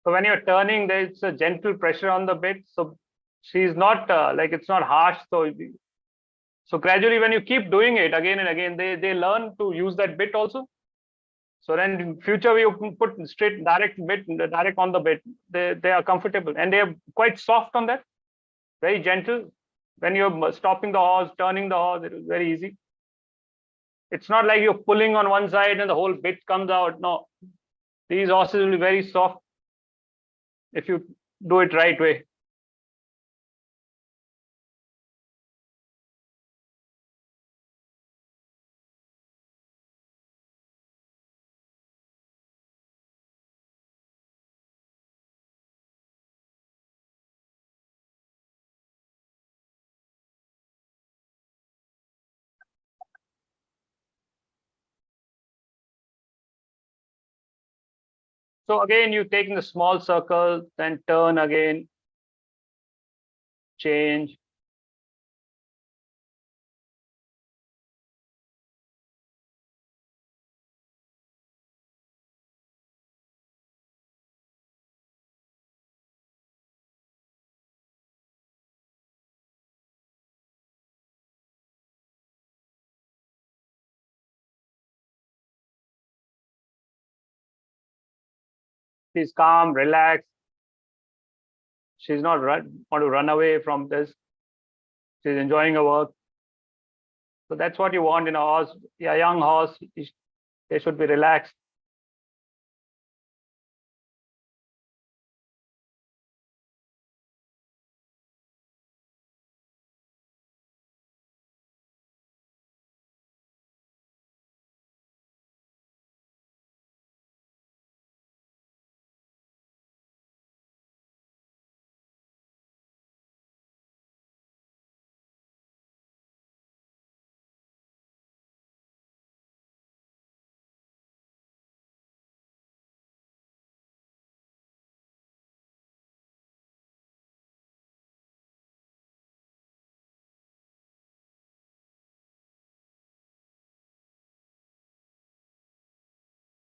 So when you're turning, there's a gentle pressure on the bit. So she's not like it's not harsh. So gradually, when you keep doing it again and again, they learn to use that bit also. So then in future, we put straight direct on the bit. They are comfortable, and they are quite soft on that. Very gentle. When you're stopping the horse, turning the horse, it is very easy. It's not like you're pulling on one side and the whole bit comes out. No, these horses will be very soft if you do it right way. So again, you take in the small circle, then turn again, change. She's calm, relaxed. She's not want to run away from this. She's enjoying her work. So that's what you want in a horse. A young horse, they should be relaxed.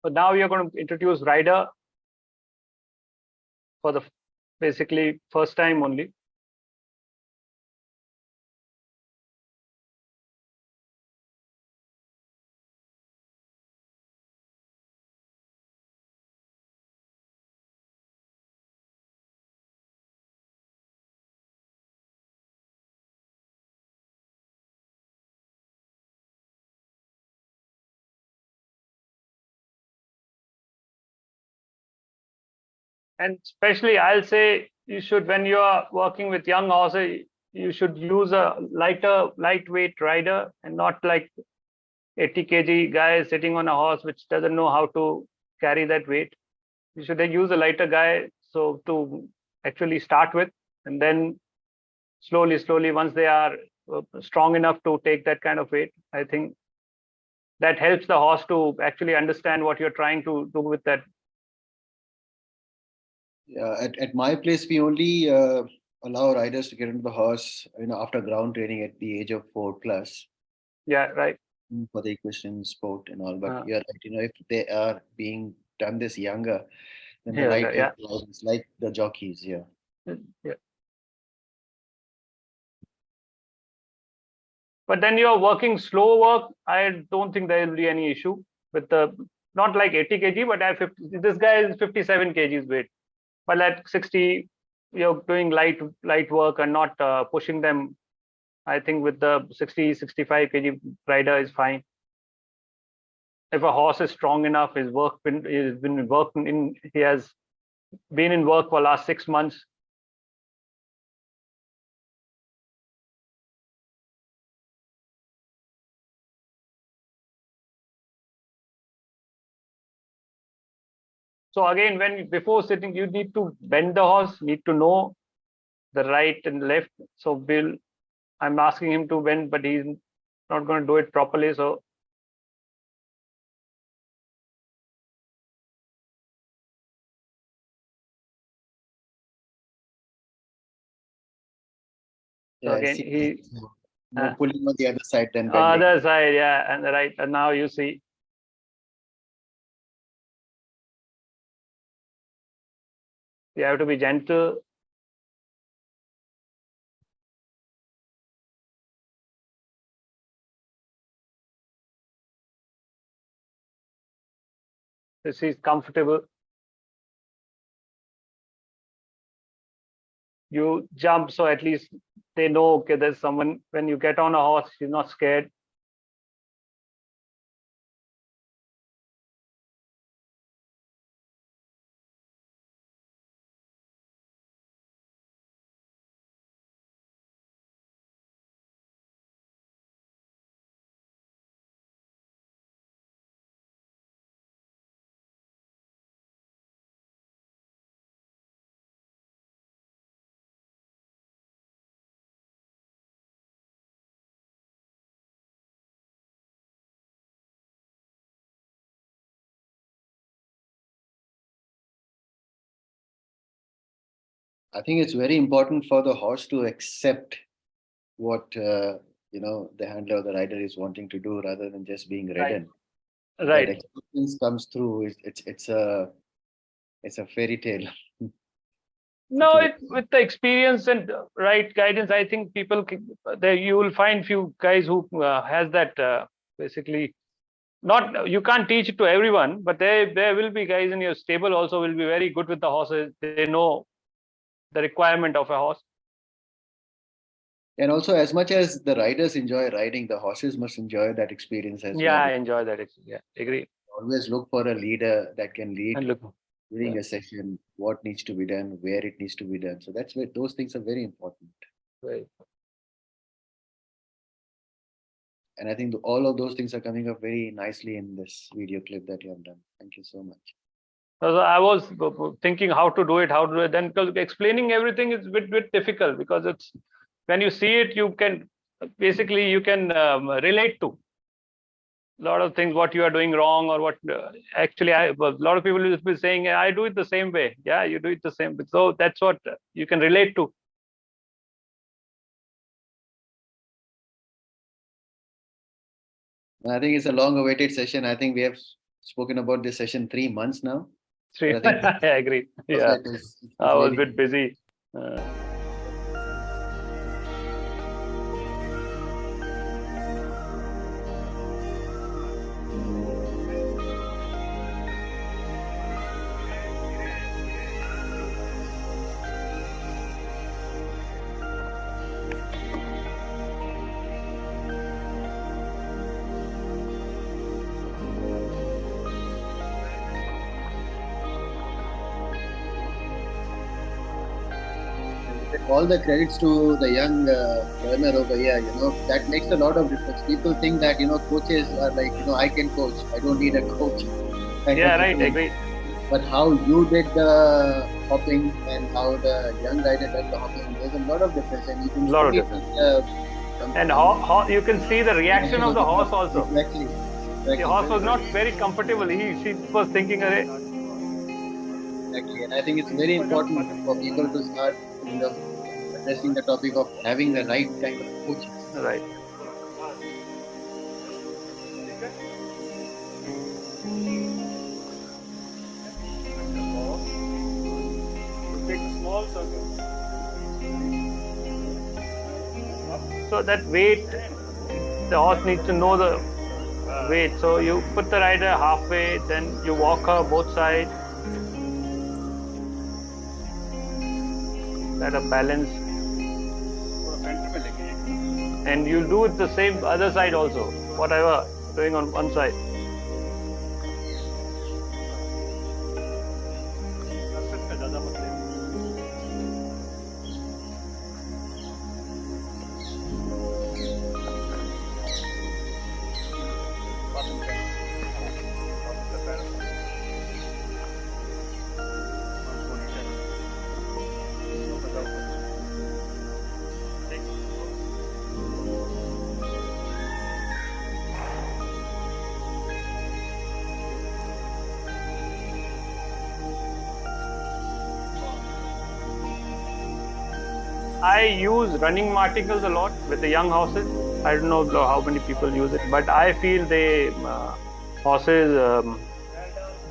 So now we are going to introduce rider for the basically first time only. And especially, I'll say you should, when you are working with young horses, you should use a lightweight rider and not like 80 kg guy sitting on a horse which doesn't know how to carry that weight. You should then use a lighter guy so to actually start with, and then slowly, once they are strong enough to take that kind of weight, I think that helps the horse to actually understand what you're trying to do with that. At my place, we only allow riders to get into the horse, after ground training at the age of 4+. Yeah, right. For the equestrian sport and all. But Uh. you're right, if they are being done this younger, then the Yeah, right yeah. is like the jockeys. Yeah. Yeah. But then you're working slow work. I don't think there will be any issue with the, not like 80 kg, but at 50, this guy is 57 kgs weight. But at 60, you're doing light work and not pushing them. I think with the 60, 65 kg rider is fine. If a horse is strong enough, he has been in work for last 6 months. So again, before sitting, you need to bend the horse, need to know the right and left. So I'm asking him to bend, but he's not going to do it properly. So Yeah, again, more pulling on the other side than bending. other side, yeah, and the right. And now you see. You have to be gentle. This is comfortable. You jump, so at least they know, okay, there's someone. When you get on a horse, you're not scared. I think it's very important for the horse to accept what the handler or the rider is wanting to do, rather than just being ridden. Right. That acceptance comes through. It's a fairy tale. No, with the experience and right guidance, I think there you will find few guys who has that basically. Not, you can't teach it to everyone, but there will be guys in your stable also will be very good with the horses. They know the requirement of a horse. And also, as much as the riders enjoy riding, the horses must enjoy that experience as well. Yeah, I enjoy that. Yeah, agree. Always look for a leader that can lead And look, during a session, what needs to be done, where it needs to be done. So that's where those things are very important. right. And I think all of those things are coming up very nicely in this video clip that you have done. Thank you so much. So I was thinking how to do it, then because explaining everything is a bit difficult, because it's when you see it, you can basically relate to a lot of things, what you are doing wrong, or what actually a lot of people will be saying, I do it the same way. Yeah, you do it the same way. So that's what you can relate to. I think it's a long awaited session. I think we have spoken about this session 3 months now. Three. But I think I agree. Yeah, it is I was a really bit busy. all the credits to the young learner over here. You know, that makes a lot of difference. People think that, you know, coaches are like, you know, I can coach, I don't need a coach. Yeah, right. Agree. But how you did the hopping and how the young rider does the hopping, there's a lot of difference, and you can Lot of see difference. and how you can see the reaction of the horse also. Exactly. The horse was not very comfortable. She was thinking, "Arey." Exactly, and I think it's very important for people to start, you know, addressing the topic of having the right kind of coaching. Right. Take a small circle. So that weight, the horse needs to know the weight. So you put the rider halfway, then you walk her both sides. At a balance. And you do it the same other side also. Whatever doing on one side. I use running martingales a lot with the young horses. I don't know how many people use it, but I feel they horses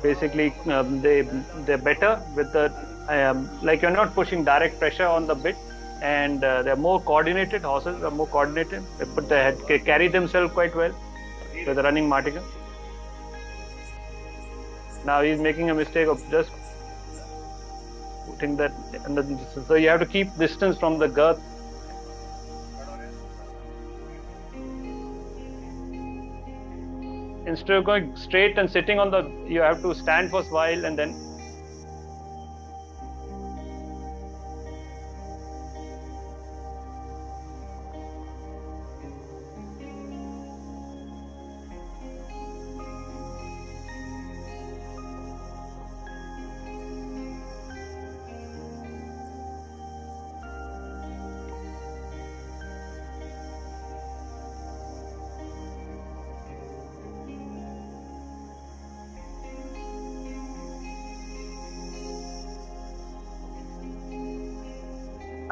basically they're better with the like you're not pushing direct pressure on the bit, and they're more coordinated. Horses are more coordinated. They put their head, carry themselves quite well with the running martingale. Now he's making a mistake of just putting that under the distance. So you have to keep distance from the girth. Instead of going straight and sitting on the, you have to stand for a while and then.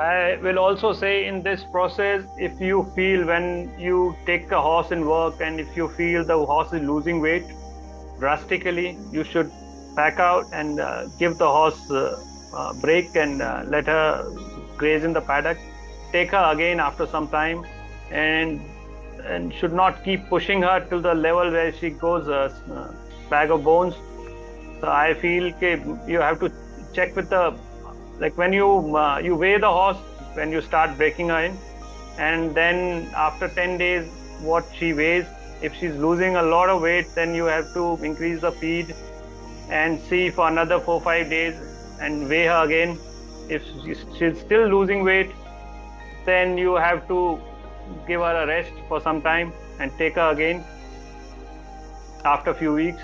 I will also say in this process, if you feel when you take a horse in work and if you feel the horse is losing weight drastically, you should pack out and give the horse a break and let her graze in the paddock. Take her again after some time and should not keep pushing her till the level where she goes bag of bones. So I feel you have to check with the, like when you weigh the horse when you start breaking her in, and then after 10 days what she weighs. If she's losing a lot of weight, then you have to increase the feed and see for another 4-5 days and weigh her again. If she's still losing weight, then you have to give her a rest for some time and take her again after a few weeks.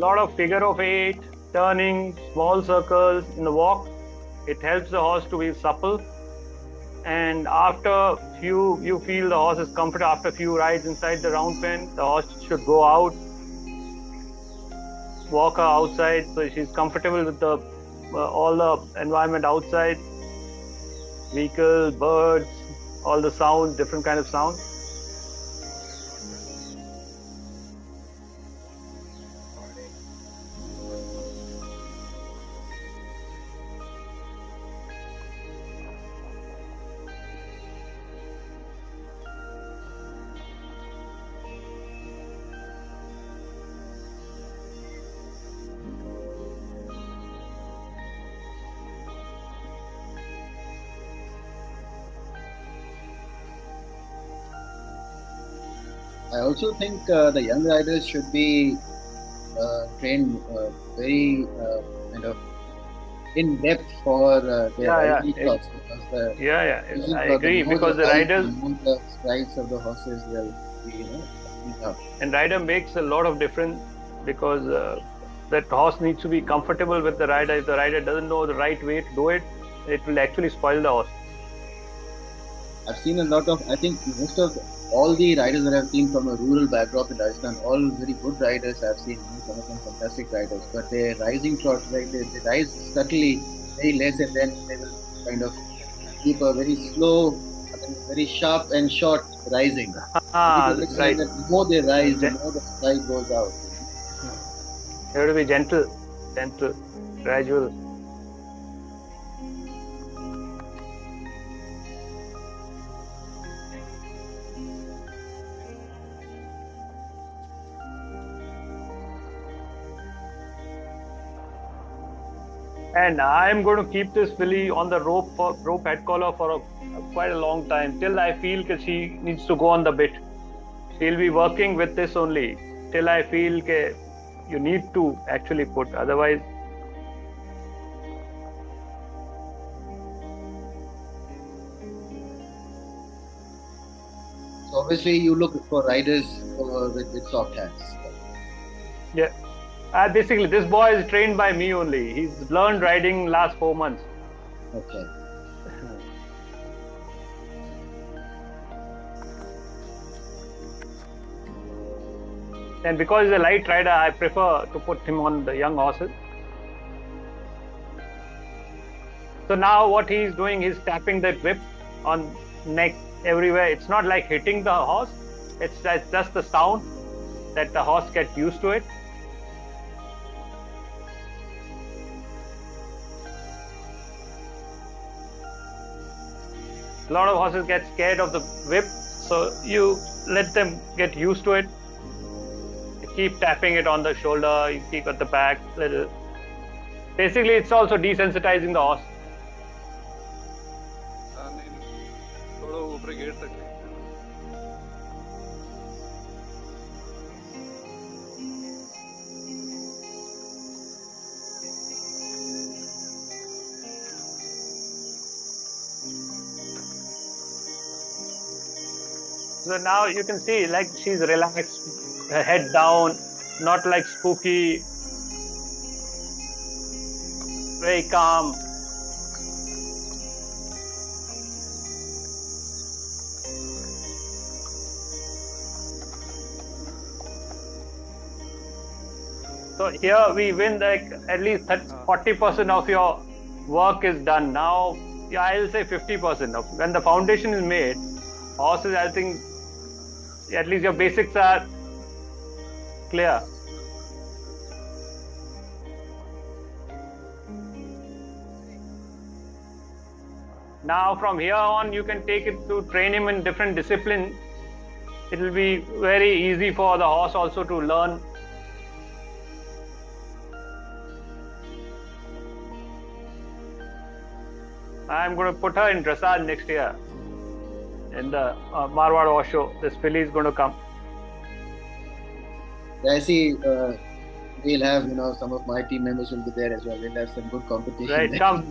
lot of figure of 8, turning, small circles in the walk. It helps the horse to be supple. And after you feel the horse is comfortable after a few rides inside the round pen, the horse should go out, walk her outside so she's comfortable with the all the environment outside, vehicle, birds, all the sound, different kind of sound. I also think the young riders should be trained very kind of in depth for their riding shots, because I agree, because the riders the strides of the horses will be, up. And rider makes a lot of difference, because that horse needs to be comfortable with the rider. If the rider doesn't know the right way to do it, it will actually spoil the horse. I've seen a lot of, I think most of all the riders that I've seen from a rural backdrop in Rajasthan, all very good riders. I've seen some of them fantastic riders, but their rising trot, right, they rise subtly, very less, and then they will kind of keep a very slow, very sharp and short rising. Right. The more they rise, the more the stride goes out. You have to be gentle, gradual. And I'm going to keep this filly on the rope head collar for quite a long time, till I feel that she needs to go on the bit. She'll be working with this only till I feel that you need to actually put, otherwise. So obviously you look for riders with soft hands. Yeah. Basically, this boy is trained by me only. He's learned riding last 4 months. Okay. And because he's a light rider, I prefer to put him on the young horses. So now what he's doing is tapping that whip on neck everywhere. It's not like hitting the horse. It's just the sound that the horse gets used to it. A lot of horses get scared of the whip, so you let them get used to it. You keep tapping it on the shoulder, you keep at the back little. Basically, it's also desensitizing the horse. So now you can see, like, she's relaxed, her head down, not like spooky, very calm. So here we win, like, at least 40% of your work is done. Now, yeah, I'll say 50% of when the foundation is made. Horses, I think, at least your basics are clear. Now from here on, you can take it to train him in different disciplines. It will be very easy for the horse also to learn. I'm going to put her in dressage next year. In the Marwad Horse Show, this filly is going to come. I see. We'll have, some of my team members will be there as well. We'll have some good competition. Right, come.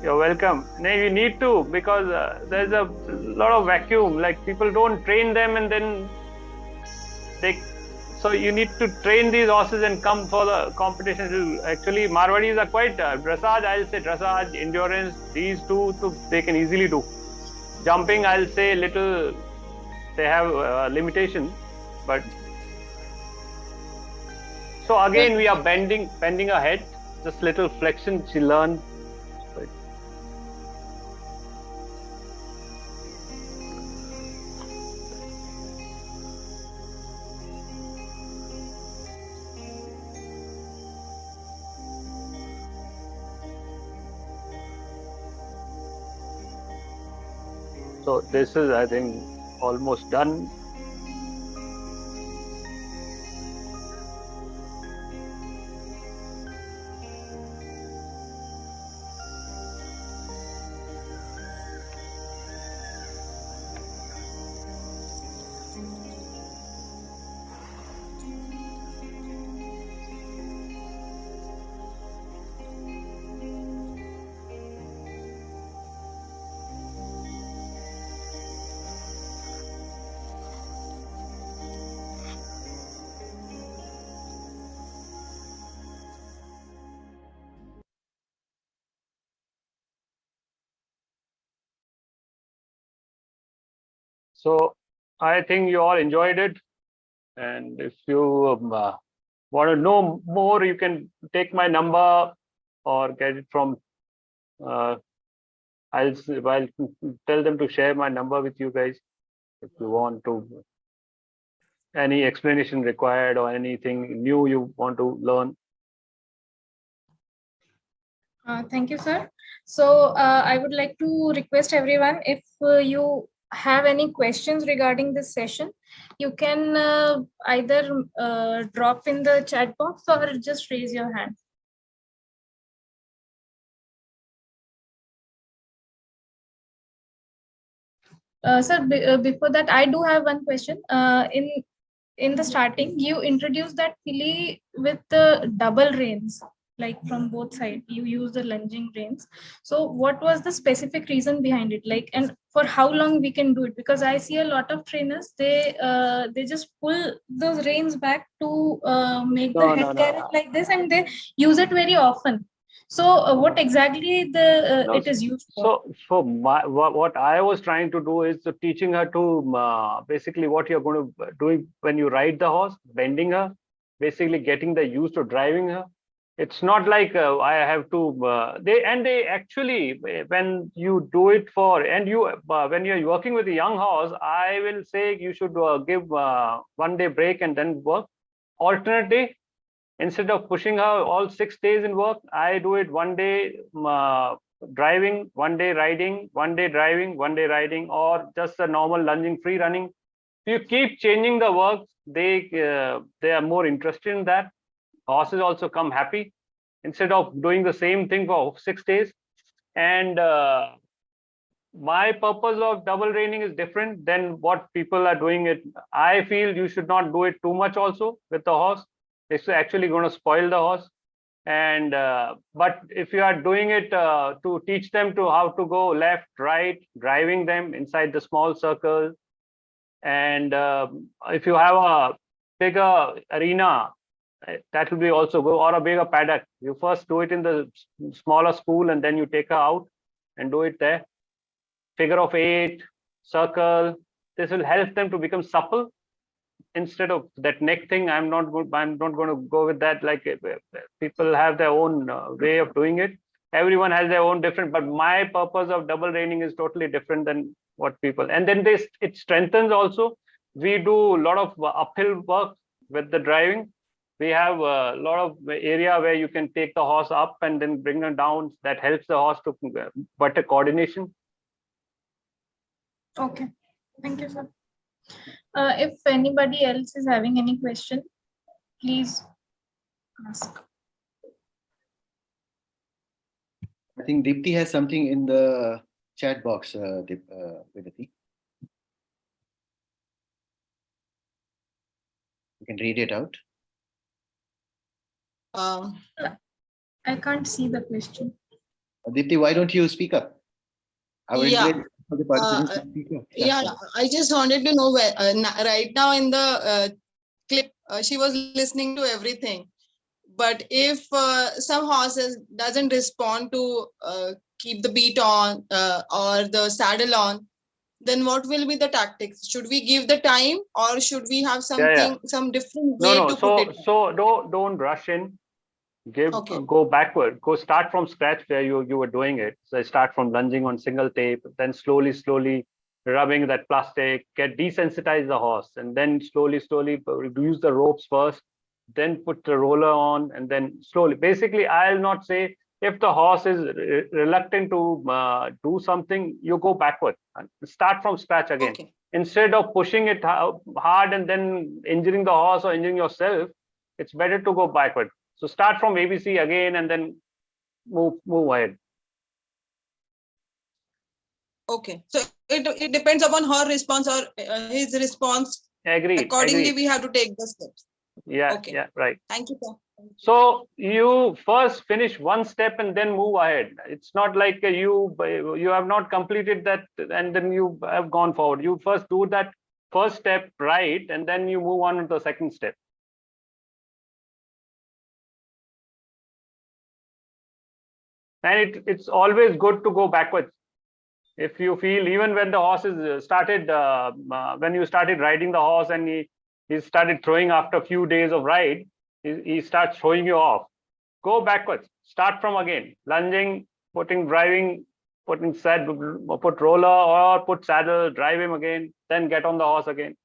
You're welcome. You need to, because there's a lot of vacuum. Like, people don't train them, and then they So you need to train these horses and come for the competition. Actually, Marwadis are quite dressage. I'll say dressage, endurance. These two, they can easily do. Jumping, I'll say little. They have limitation, but so again we are bending her head. Just little flexion she learned. So this is, I think, almost done. So I think you all enjoyed it. And if you want to know more, you can take my number or get it from, I'll tell them to share my number with you guys if you want to, any explanation required or anything new you want to learn. Thank you, sir. So I would like to request everyone, if you have any questions regarding this session, you can either drop in the chat box or just raise your hand. Sir, before that, I do have one question. In the starting, you introduced that filly with the double reins, like from both sides. You use the lunging reins. So, what was the specific reason behind it? Like, and for how long we can do it? Because I see a lot of trainers, they just pull those reins back to make the head carriage like this, and they use it very often. So what exactly it is used for? So what I was trying to do is teaching her to basically what you're going to do when you ride the horse, bending her, basically getting the used to driving her. It's not like I have to. They actually, when you do it for, and you when you're working with a young horse, I will say you should give 1 day break and then work. Alternate day. Instead of pushing her all 6 days in work, I do it 1 day driving, 1 day riding, 1 day driving, 1 day riding, or just a normal lunging, free running. You keep changing the work. They are more interested in that. Horses also come happy instead of doing the same thing for 6 days. And my purpose of double reining is different than what people are doing it. I feel you should not do it too much also with the horse. It's actually going to spoil the horse. And but if you are doing it to teach them to how to go left, right, driving them inside the small circle, and if you have a bigger arena, that will be also good, or a bigger paddock. You first do it in the smaller school, and then you take her out and do it there. Figure of 8, circle. This will help them to become supple. Instead of that neck thing, I'm not going to go with that. Like people have their own way of doing it. Everyone has their own different, but my purpose of double reining is totally different than what people. And then it strengthens also. We do a lot of uphill work with the driving. We have a lot of area where you can take the horse up and then bring her down. That helps the horse to better coordination. Okay, thank you, sir. If anybody else is having any question, please ask. I think Deepthi has something in the chat box, Vidati. You can read it out. I can't see the question. Deepthi, why don't you speak up? Yeah, I just wanted to know where right now in the clip she was listening to everything. But if some horses doesn't respond to keep the beat on or the saddle on, then what will be the tactics? Should we give the time, or should we have something, some different way to put it? So don't rush in. Okay. Go backward. Go start from scratch where you were doing it. So start from lunging on single tape, then slowly rubbing that plastic. Get desensitize the horse, and then slowly use the ropes first. Then put the roller on, and then slowly. Basically, I'll not say if the horse is reluctant to do something, you go backward and start from scratch again. Okay. Instead of pushing it hard and then injuring the horse or injuring yourself, it's better to go backward. So start from ABC again and then move ahead. Okay. So it depends upon her response or his response. Agreed. Accordingly, we have to take the steps. Yeah. Okay. Yeah. Right. Thank you, sir. So you first finish one step and then move ahead. It's not like you have not completed that and then you have gone forward. You first do that first step right, and then you move on to the second step. And it's always good to go backwards. If you feel, even when the horse is started, when you started riding the horse and he started throwing after a few days of ride, he starts throwing you off. Go backwards. Start from again. Lunging, driving, put roller or put saddle, drive him again, then get on the horse again.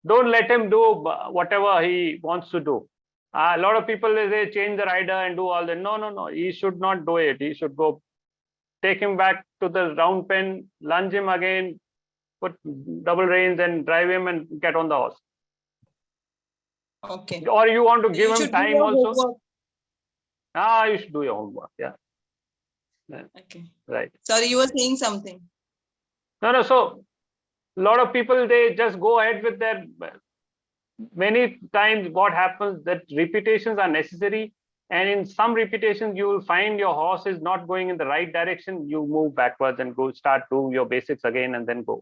Don't let him do whatever he wants to do. A lot of people, they change the rider and do all that. No. He should not do it. He should go. Take him back to the round pen, lunge him again, put double reins and drive him and get on the horse. Okay. Or you want to give him time also? Homework. You should do your homework. Yeah. Okay. Right. Sorry, you were saying something. No. So a lot of people, they just go ahead with their. Many times what happens that repetitions are necessary, and in some repetitions you will find your horse is not going in the right direction. You move backwards and start do your basics again and then go.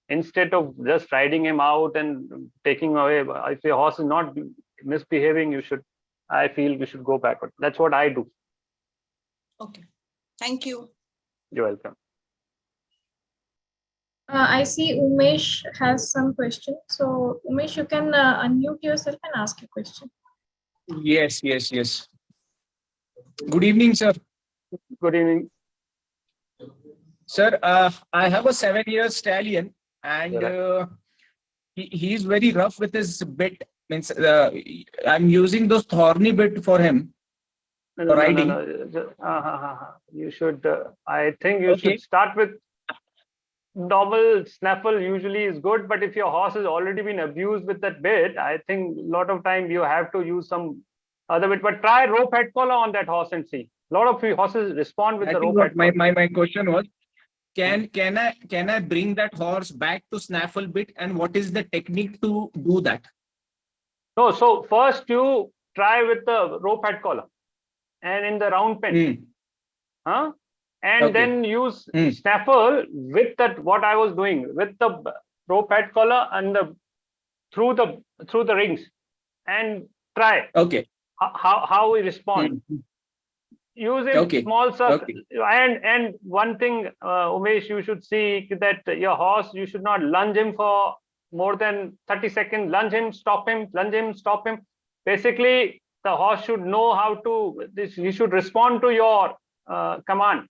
Instead of just riding him out and taking away, if your horse is not misbehaving, I feel you should go backward. That's what I do. Okay. Thank you. You're welcome. I see Umesh has some questions. So Umesh, you can unmute yourself and ask your question. Yes. Good evening, sir. Good evening. Sir, I have a 7-year stallion, and he's very rough with his bit. Means I'm using those thorny bit for him. No. Riding. You should. I think you should start with normal snaffle. Usually is good, but if your horse has already been abused with that bit, I think a lot of time you have to use some other bit. But try rope head collar on that horse and see. A lot of horses respond with the rope head collar. My question was, can I bring that horse back to snaffle bit, and what is the technique to do that? No, so first you try with the rope head collar and in the round pen. And then use snaffle with that, what I was doing with the rope head collar and through the rings, and try how we respond. Using small circle. And one thing, Umesh, you should see that your horse, you should not lunge him for more than 30 seconds. Lunge him, stop him, lunge him, stop him. Basically, the horse should know how to. He should respond to your command.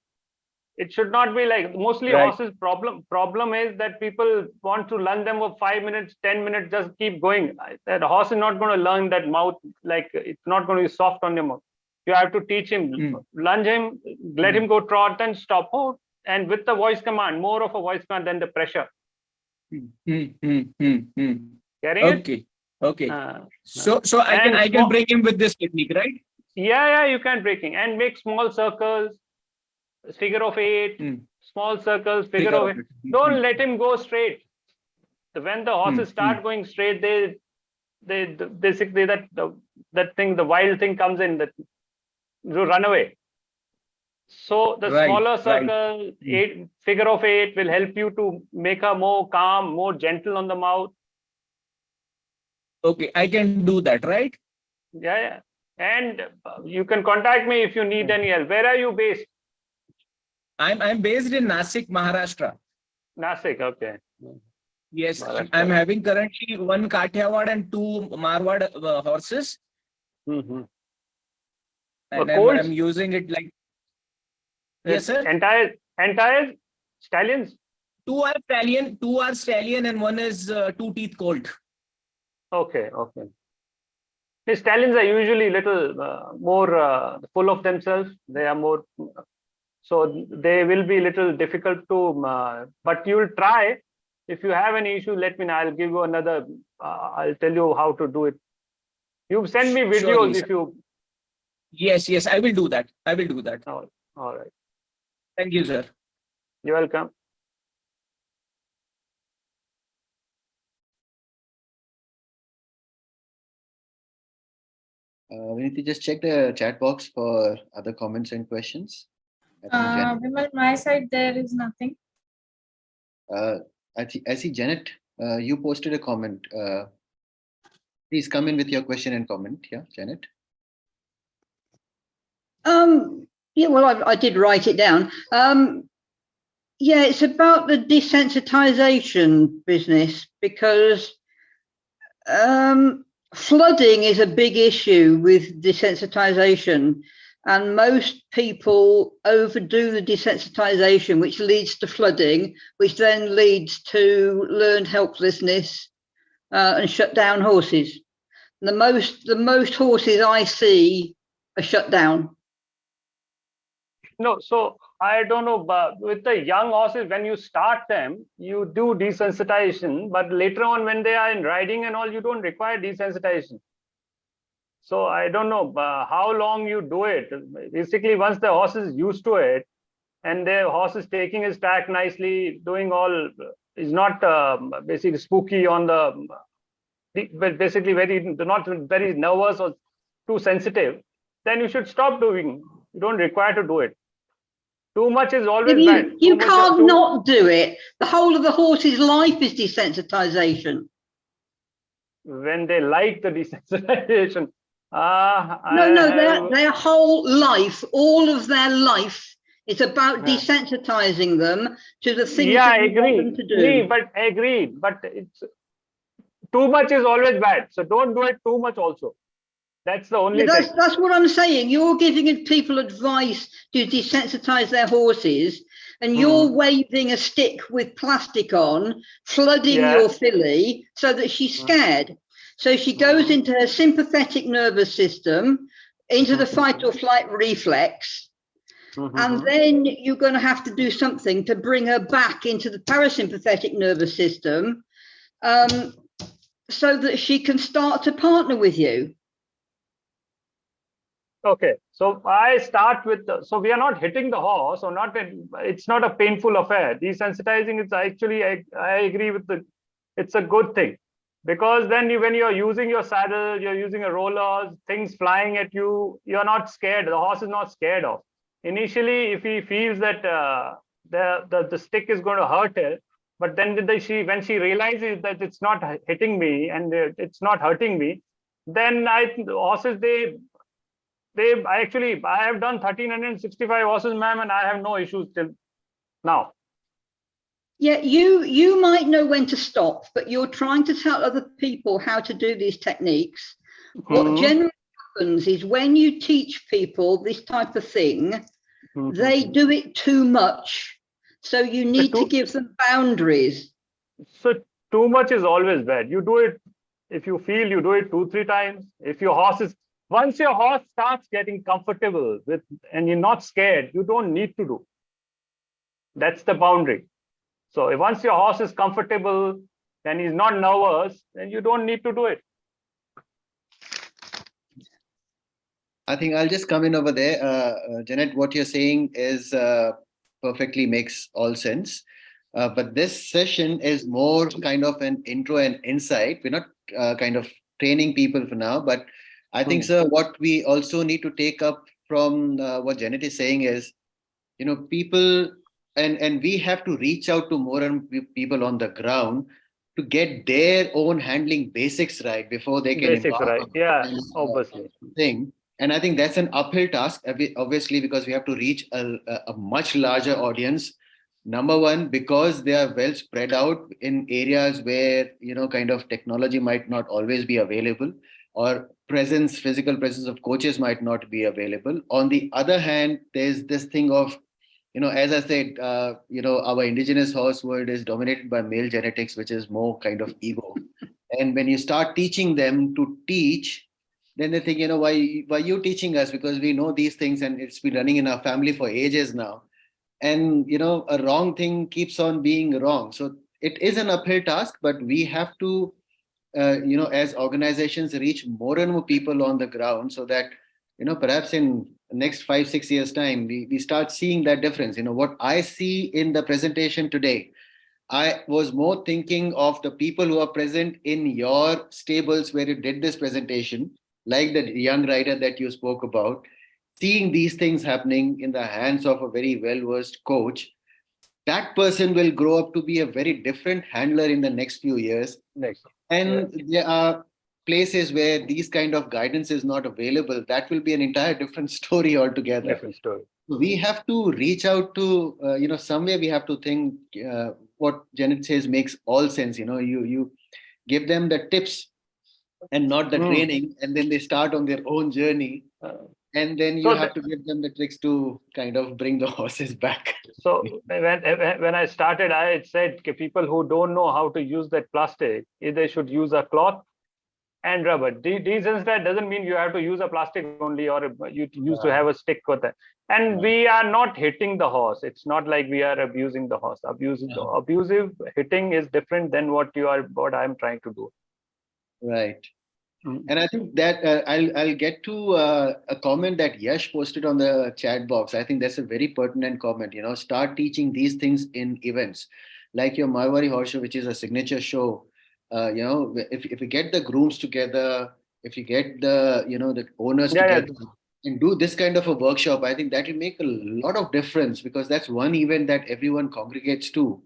It should not be like mostly horses. Problem is that people want to learn them for 5 minutes, 10 minutes, just keep going. That horse is not going to learn that mouth, like it's not going to be soft on your mouth. You have to teach him, lunge him, let him go trot and stop. And with the voice command, more of a voice command than the pressure. Getting it? Okay. So I can break him with this technique, right? Yeah, you can breaking and make small circles. Figure of 8, small circles, figure of 8. Don't let him go straight. When the horses start going straight, they basically that thing, the wild thing comes in, that you run away. So the smaller circle, 8, figure of 8 will help you to make her more calm, more gentle on the mouth. Okay, I can do that, right? Yeah. And you can contact me if you need any help. Where are you based? I'm based in Nasik, Maharashtra. Nasik, okay. Yes, I'm Maharashtra. having currently 1 Kathiawad and 2 Marwad horses, Mm-hmm. and Colts? I'm using it like. Yes, sir. Entire stallions? 2 are stallion, and 1 is 2 teeth colt. Okay. The stallions are usually little more full of themselves. They are more, so they will be little difficult to, but you'll try. If you have any issue, let me know. I'll give you another, I'll tell you how to do it. You send me videos Surely, if sir. you. Yes, I will do that. All right. Thank you, sir. You're welcome. We need to just check the chat box for other comments and questions. Vimal, my side there is nothing. I see Janet, you posted a comment. Please come in with your question and comment. Yeah, Janet. Yeah, well, I did write it down. Yeah, it's about the desensitization business, because flooding is a big issue with desensitization, and most people overdo the desensitization, which leads to flooding, which then leads to learned helplessness and shut down horses. The most horses I see are shut down. No, so I don't know, but with the young horses, when you start them, you do desensitization, but later on when they are in riding and all, you don't require desensitization. So I don't know how long you do it. Basically, once the horse is used to it, and the horse is taking his track nicely, doing all, is not basically spooky on the, but basically not very nervous or too sensitive, then you should stop doing. You don't require to do it. Too much is always bad. You can't not do it. The whole of the horse's life is desensitization. When they like the desensitization. Their whole life, all of their life, is about desensitizing them to the things that you want them to do. Agreed, but it's too much is always bad. So don't do it too much also. That's the only thing. That's what I'm saying. You're giving people advice to desensitize their horses, and you're waving a stick with plastic on, flooding your filly so that she's scared. So she goes into her sympathetic nervous system, into the fight or flight reflex, and then you're going to have to do something to bring her back into the parasympathetic nervous system, so that she can start to partner with you. Okay, so I start with so we are not hitting the horse, or not. It's not a painful affair. Desensitizing is actually, I agree with it's a good thing, because then when you're using your saddle, you're using a roller, things flying at you, you're not scared. The horse is not scared of. Initially, if he feels that the stick is going to hurt her, but then when she realizes that it's not hitting me and it's not hurting me, then horses I have done 1,365 horses, ma'am, and I have no issues till now. Yeah, you might know when to stop, but you're trying to tell other people how to do these techniques. What generally happens is when you teach people this type of thing, they do it too much. So you need to give them boundaries. So too much is always bad. You do it, if you feel, you do it 2-3 times. If your horse is, once your horse starts getting comfortable with, and you're not scared, you don't need to do. That's the boundary. So once your horse is comfortable and he's not nervous, then you don't need to do it. I think I'll just come in over there. Janet, what you're saying is perfectly makes all sense. But this session is more kind of an intro and insight. We're not kind of training people for now, but I think, sir, what we also need to take up from what Janet is saying is, people, and we have to reach out to more and people on the ground to get their own handling basics right before they can Basics, embark right? on Yeah, this obviously. thing. And I think that's an uphill task, obviously, because we have to reach a much larger audience. Number one, because they are well spread out in areas where, kind of technology might not always be available, or physical presence of coaches might not be available. On the other hand, there's this thing of, as I said, our indigenous horse world is dominated by male genetics, which is more kind of ego. And when you start teaching them to teach, then they think, why you teaching us? Because we know these things and it's been running in our family for ages now. And, a wrong thing keeps on being wrong. So it is an uphill task, but we have to, as organizations reach more and more people on the ground so that, perhaps in the next 5-6 years time, we start seeing that difference. What I see in the presentation today, I was more thinking of the people who are present in your stables where you did this presentation, like the young rider that you spoke about, seeing these things happening in the hands of a very well-versed coach. That person will grow up to be a very different handler in the next few years. Next. And there are places where these kind of guidance is not available. That will be an entire different story altogether. Different story. We have to reach out to, somewhere we have to think what Janet says makes all sense. You give them the tips and not the training, and then they start on their own journey. And then you have to give them the tricks to kind of bring the horses back. So when I started, I said people who don't know how to use that plastic, they should use a cloth and rubber. That doesn't mean you have to use a plastic only, or you used to have a stick with that. And we are not hitting the horse. It's not like we are abusing the horse. Abusive hitting is different than what I'm trying to do. Right. And I think that I'll get to a comment that Yash posted on the chat box. I think that's a very pertinent comment. Start teaching these things in events like your Marwari Horse Show, which is a signature show. If you get the grooms together, if you get the the owners together and do this kind of a workshop, I think that will make a lot of difference, because that's one event that everyone congregates to,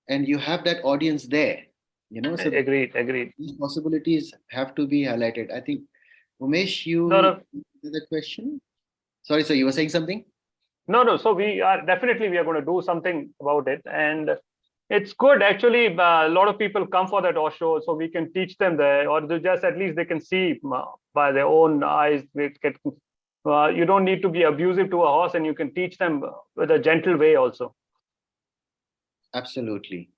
and you have that audience there. So Agreed. these possibilities have to be highlighted. I think, Umesh, you No. the question. Sorry, sir, you were saying something? No. So we are going to do something about it, and it's good actually. A lot of people come for that horse show, so we can teach them there, or just at least they can see by their own eyes. You don't need to be abusive to a horse, and you can teach them with a gentle way also. Absolutely.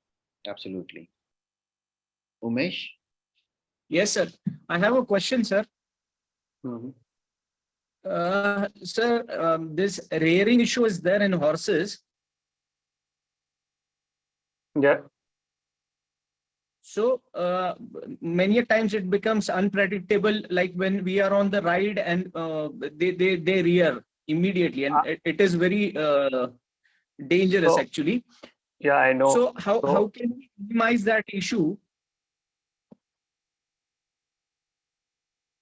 Umesh? Yes, sir. I have a question, sir. Sir, this rearing issue is there in horses. Yeah. So many times it becomes unpredictable, like when we are on the ride and they rear immediately, and it is very dangerous actually. Yeah, I know. So how can we minimize that issue?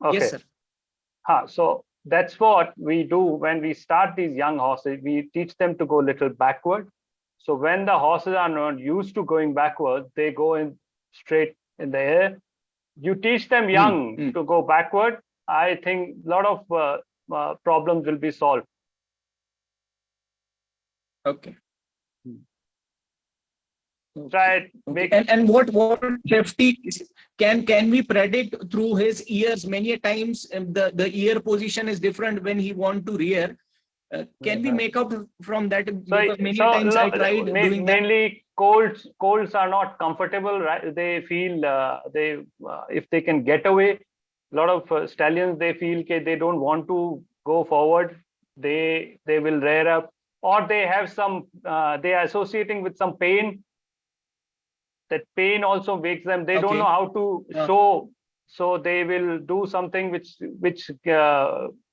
Okay. Yes, sir. So that's what we do when we start these young horses. We teach them to go a little backward. So when the horses are not used to going backwards, they go in straight in the air. You teach them young to go backward, I think a lot of problems will be solved. Okay. Try and what safety can we predict through his ears? Many times the ear position is different when he want to rear. Can we make up from that? Because many times I tried doing that. Mainly colts are not comfortable, right? They feel if they can get away. A lot of stallions, they feel they don't want to go forward. They will rear up, or they have some they are associating with some pain. That pain also makes them, they don't know how to show, so they will do something which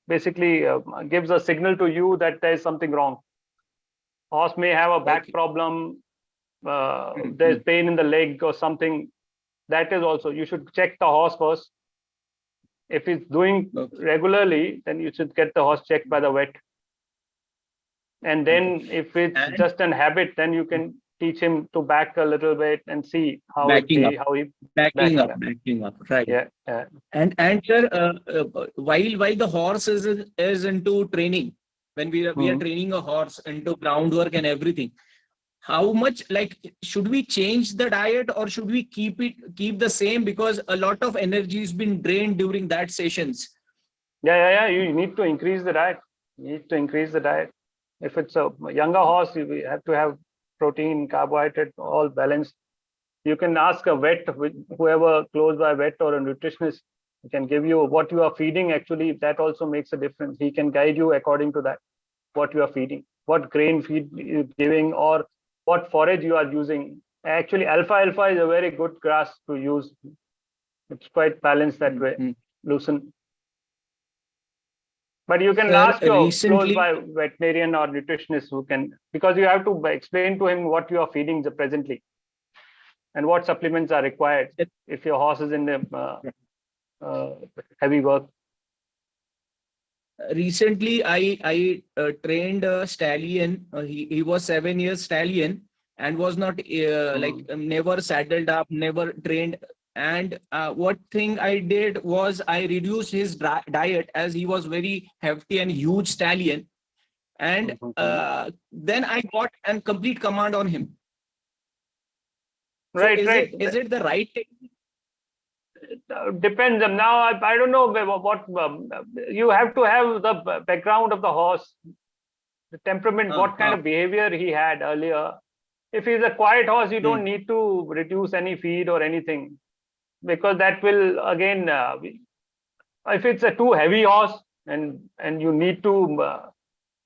basically gives a signal to you that there is something wrong. Horse may have a back problem, there's pain in the leg or something. That is also, you should check the horse first. If it's doing regularly, then you should get the horse checked by the vet. And then if it's just an habit, then you can teach him to back a little bit and see how Backing up. how he Backing up, right. yeah, yeah. And sir, while the horse is into training, when we are training a horse into groundwork and everything, how much, like, should we change the diet or should we keep the same, because a lot of energy has been drained during that sessions? Yeah. You need to increase the diet. If it's a younger horse, you have to have protein, carbohydrate, all balanced. You can ask a vet, whoever close by, vet or a nutritionist, he can give you what you are feeding. Actually, that also makes a difference. He can guide you according to that, what you are feeding, what grain feed you're giving, or what forage you are using. Actually, alfalfa is a very good grass to use. It's quite balanced that way, loosen. But you can ask your close by veterinarian or nutritionist who can, because you have to explain to him what you are feeding presently and what supplements are required if your horse is in the heavy work. Recently, I trained a stallion. He was 7 years stallion and was not never saddled up, never trained. And what thing I did was I reduced his diet, as he was very hefty and huge stallion. And then I got a complete command on him. Right. Is it the right technique? Depends. Now, I don't know what you have to have the background of the horse, the temperament, what kind of behavior he had earlier. If he's a quiet horse, you don't need to reduce any feed or anything, because that will again, if it's a too heavy horse and you need to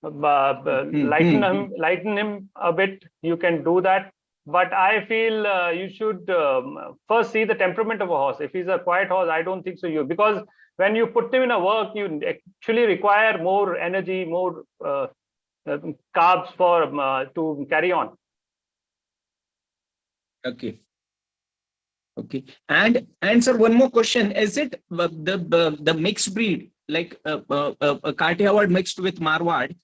lighten him a bit, you can do that. But I feel you should first see the temperament of a horse. If he's a quiet horse, I don't think so. Because when you put him in a work, you actually require more energy, more carbs for to carry on. Okay. And sir, one more question: is it the mixed breed, like a Kathiawar mixed with Marwad?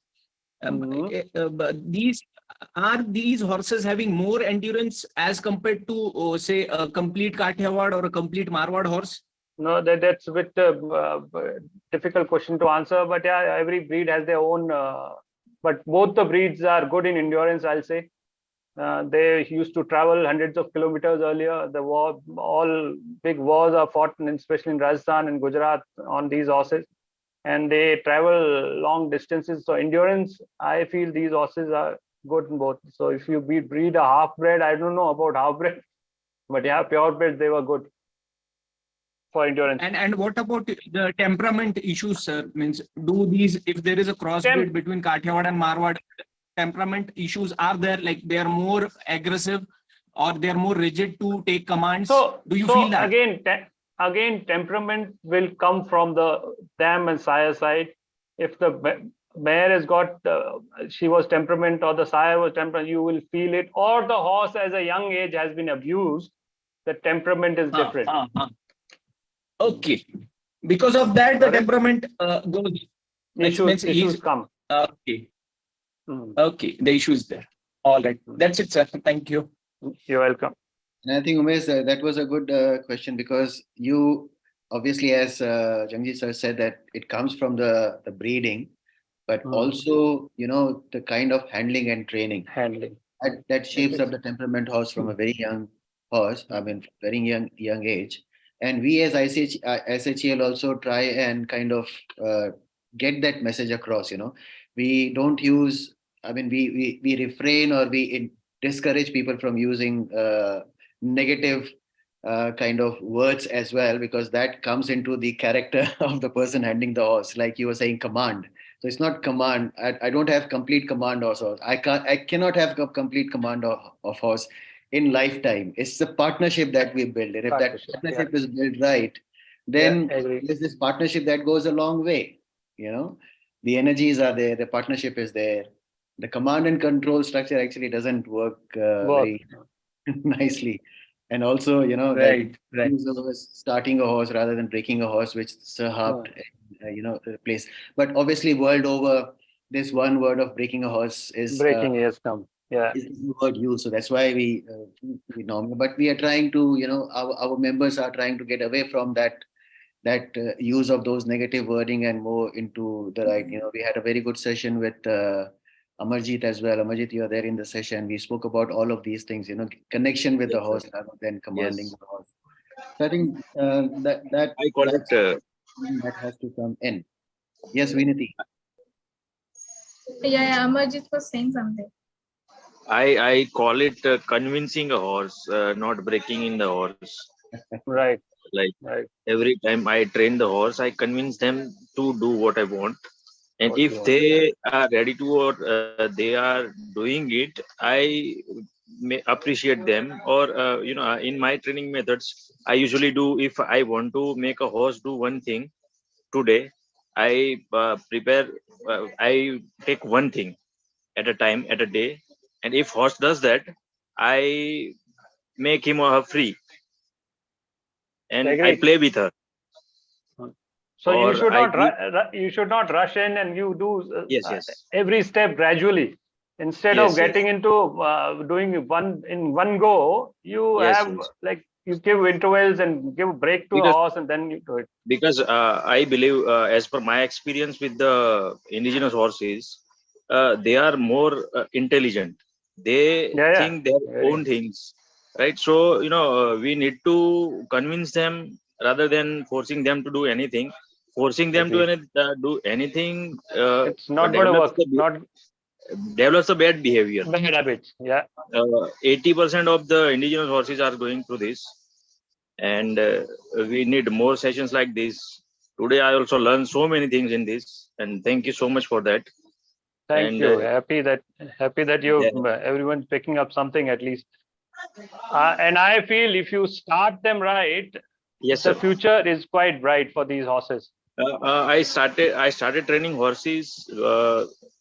These horses having more endurance as compared to say a complete Kathiawar or a complete Marwad horse? No, that's a bit difficult question to answer. But yeah, every breed has their own. But both the breeds are good in endurance, I'll say. They used to travel hundreds of kilometers earlier. All big wars are fought, especially in Rajasthan and Gujarat, on these horses, and they travel long distances. So endurance, I feel these horses are good in both. So if you breed a half-bred, I don't know about half-bred, but yeah, purebred, they were good for endurance. And what about the temperament issues, sir? Means, if there is a crossbreed between Kathiawar and Marwad, temperament issues are there? Like they are more aggressive or they are more rigid to take commands? Do you feel that? Again, temperament will come from the dam and sire side. If the mare has got, she was temperament or the sire was temperament, you will feel it. Or the horse as a young age has been abused, the temperament is different. Okay. Because of that, the temperament goes. Issues come. Okay. Okay, the issue is there. All right. That's it, sir. Thank you. You're welcome. And I think, Umesh, that was a good question, because you obviously, as Jangjeet sir said, that it comes from the breeding, but also, the kind of handling and training. That shapes up the temperament horse from a very young horse, very young age. And we as ISHEL also try and kind of get that message across, We don't use, we refrain or we discourage people from using negative kind of words as well, because that comes into the character of the person handling the horse. Like you were saying, command. So it's not command. I don't have complete command of horse. I cannot have complete command of horse in lifetime. It's the partnership that we build. And if that partnership is built right, then there's this partnership that goes a long way. The energies are there, the partnership is there. The command and control structure actually doesn't work very nicely. And also, right. starting a horse rather than breaking a horse, which Sir harped, the place. But obviously, world over, this one word of breaking a horse is breaking has come. is the word used. So that's why we normally, but we are trying to, our members are trying to get away from that use of those negative wording and more into the right. We had a very good session with Amarjeet as well. Amarjeet, you are there in the session. We spoke about all of these things, connection with the horse rather than commanding the horse. So I think I call that's it. that has to come in. Yes, Viniti. Yeah, Amarjit was saying something. I call it convincing a horse, not breaking in the horse. Right. Like Right. every time I train the horse, I convince them to do what I want. And What you if want. they are ready to or they are doing it, I may appreciate them. Or in my training methods, I usually do, if I want to make a horse do one thing today, I prepare. I take one thing at a time, at a day, and if horse does that, I make him or her free, and I Agree. play with her. So you Or should I not give. you should not rush in, and you do Yes, yes, every step gradually. Instead of yes, yes, getting into doing one in one go, you yes, have yes. like you give intervals and give a break to a Because horse, and then you do it. I believe, as per my experience with the indigenous horses, they are more intelligent. They Yeah. think their Very. own things, right? So we need to convince them rather than forcing them to do anything. Forcing them to Agree. do anything It's not going to work. Not develops a bad behavior. bad habits. Yeah. 80% of the indigenous horses are going through this, and we need more sessions like this. Today I also learned so many things in this, and thank you so much for that. Thank And you. Happy that you yeah, everyone's picking up something at least. And I feel if you start them right, yes, the sir. future is quite bright for these horses. I started training horses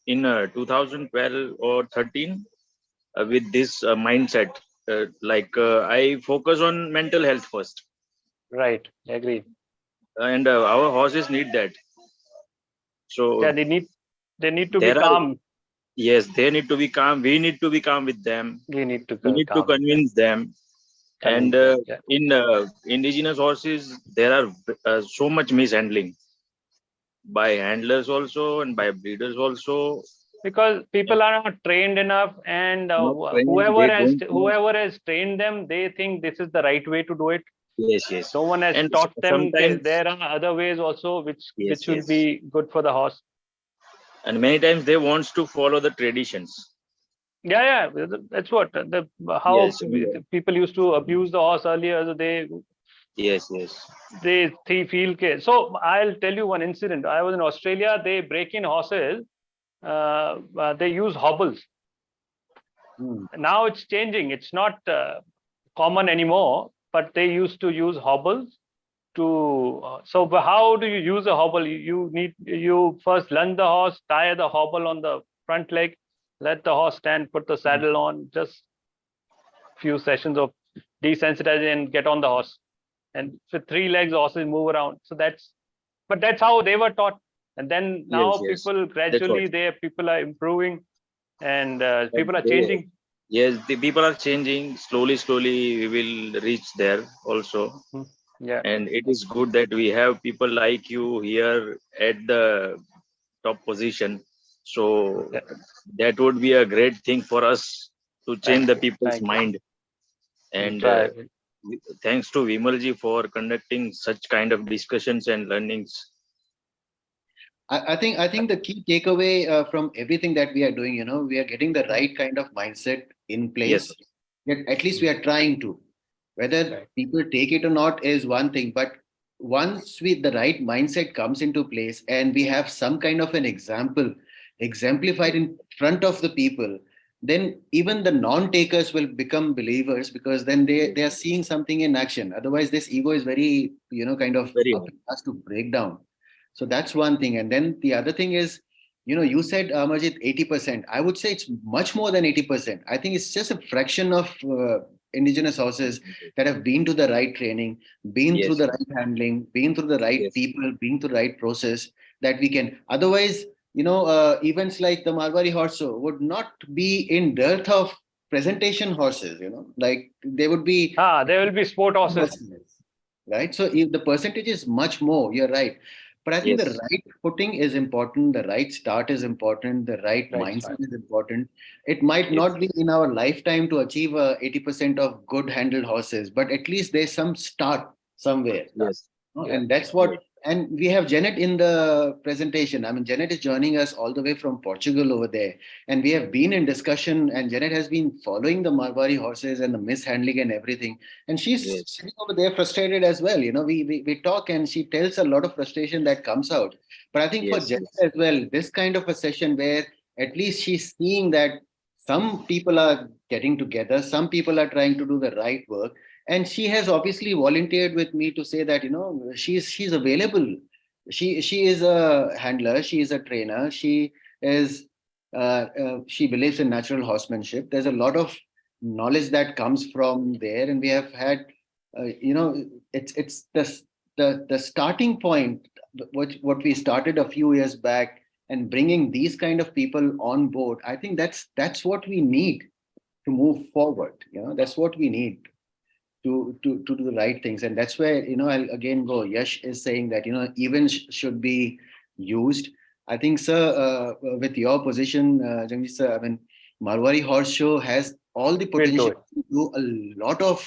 in 2012 or 13 with this mindset. I focus on mental health first, Right. Agree. and our horses need that. So Yeah, they need to be there are, calm. yes, they need to be calm. We need to be calm with them. We need to We need to calm. convince them. And Convince them. Yeah. in indigenous horses, there are so much mishandling by handlers also and by breeders also. Because people are not trained enough, and Not trained, they don't know. whoever has trained them, they think this is the right way to do it. Yes, yes. No one has And taught them sometimes, there are other ways also which yes, will yes. be good for the horse. And many times they wants to follow the traditions. Yeah, that's what how Yes, and, people used to abuse the horse earlier. So yes, yes. they feel so. I'll tell you one incident. I was in Australia. They break in horses. They use hobbles. Now it's changing. It's not common anymore, but they used to use hobbles to. So how do you use a hobble? You first lunge the horse, tie the hobble on the front leg, let the horse stand, put the saddle on, just few sessions of desensitizing and get on the horse. And with 3 legs, horses move around. So that's how they were taught. And then now Yes, yes. people That's what. gradually, people are improving, and people are They, changing. yes, the people are changing slowly. Slowly, we will reach there also. Yeah. And it is good that we have people like you here at the top position. So Yeah. that would be a great thing for us to change the people's Thank you. mind. And thanks to Vimalji for conducting such kind of discussions and learnings. I think the key takeaway from everything that we are doing, we are getting the right kind of mindset in place. Yes. Yet at least we are trying to. Whether people take it or not is one thing, but once the right mindset comes into place and we have some kind of an example exemplified in front of the people, then even the non-takers will become believers, because then they are seeing something in action. Otherwise, this ego is very, kind of Very up to us to break down. So that's one thing. And then the other thing is, you said, Majid, 80%. I would say it's much more than 80%. I think it's just a fraction of indigenous horses that have been to the right training, been through the right handling, been through the right people, been through the right process, that we can. Otherwise, events like the Marwari Horse Show would not be in dearth of presentation horses, like there would be there will be sport horses. Right. So if the percentage is much more, you're right. But I think the Yes. right footing is important, the right start is important, the right mindset is important. It might not be in our lifetime to achieve 80% of good handled horses, but at least there's some start somewhere. Yes. And that's what, and we have Janet in the presentation. I mean, Janet is joining us all the way from Portugal over there. And we have been in discussion, and Janet has been following the Marwari horses and the mishandling and everything. And she's sitting over there frustrated as well. We talk and she tells a lot of frustration that comes out. But I think for Janet as well, this kind of a session where at least she's seeing that some people are getting together, some people are trying to do the right work. And she has obviously volunteered with me to say that she's available. She is a handler. She is a trainer. She believes in natural horsemanship. There's a lot of knowledge that comes from there, and we have had it's the starting point. What we started a few years back, and bringing these kind of people on board. I think that's what we need to move forward. That's what we need to do the right things. And that's where, I'll again go, Yash is saying that, events should be used. I think, sir, with your position, Jangjeet sir, I mean, Marwari Horse Show has all the potential to do a lot of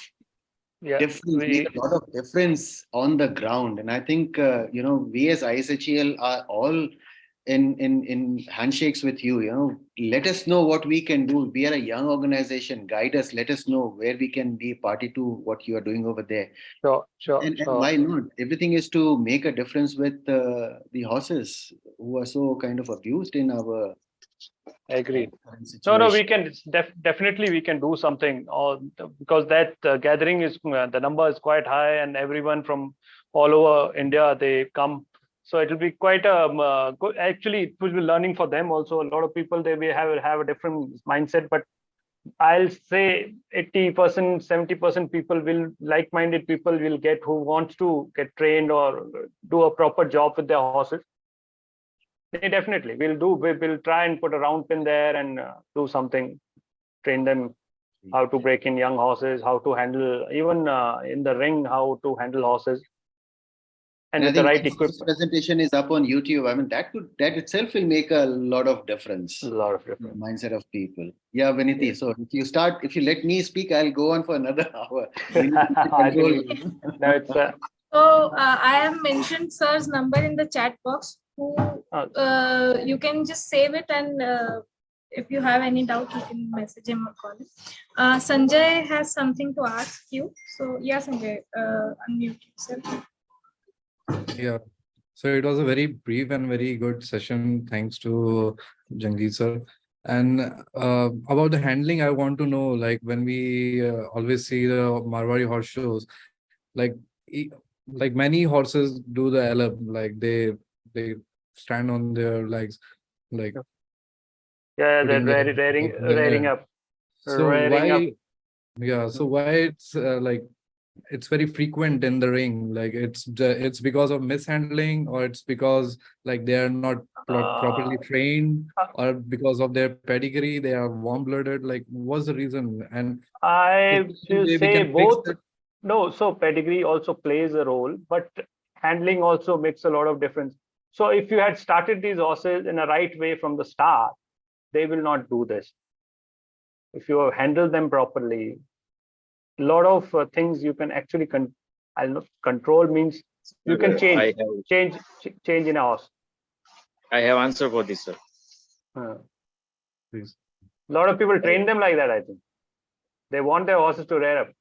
make a lot of difference on the ground. And I think, we as ISHEL are all in handshakes with you. Let us know what we can do. We are a young organization. Guide us. Let us know where we can be a party to what you are doing over there. Sure. And why not? Everything is to make a difference with the horses who are so kind of abused in our. Agreed. No, we can definitely we can do something, because that gathering is the number is quite high, and everyone from all over India, they come. So it will be quite good. Actually, it will be learning for them also. A lot of people, they may have a different mindset, but I'll say 80%, 70% people will, like-minded people will get, who wants to get trained or do a proper job with their horses. They definitely we'll try and put a round pin there and do something, train them how to break in young horses, how to handle, even in the ring, how to handle horses. And with the right equipment. This presentation is up on YouTube. I mean, that itself will make a lot of difference. A lot of difference. In the mindset of people. Yeah, Viniti. So if you let me speak, I'll go on for another hour. So I have mentioned sir's number in the chat box. You can just save it, and if you have any doubt, you can message him or call him. Sanjay has something to ask you. So yeah, Sanjay, unmute yourself. Yeah, so it was a very brief and very good session. Thanks to Jangjeet sir. And about the handling, I want to know, like when we always see the Marwari horse shows, like many horses do the LM, like they stand on their legs, like they're rearing up. So why it's it's very frequent in the ring, like it's because of mishandling, or it's because like they are not properly trained, or because of their pedigree they are warm-blooded, like what's the reason? And I will say both. No, so pedigree also plays a role, but handling also makes a lot of difference. So if you had started these horses in a right way from the start, they will not do this. If you have handled them properly, a lot of things you can actually control, means you can change in a horse. I have answer for this, sir. Please. A lot of people train them like that. I think they want their horses to rear up.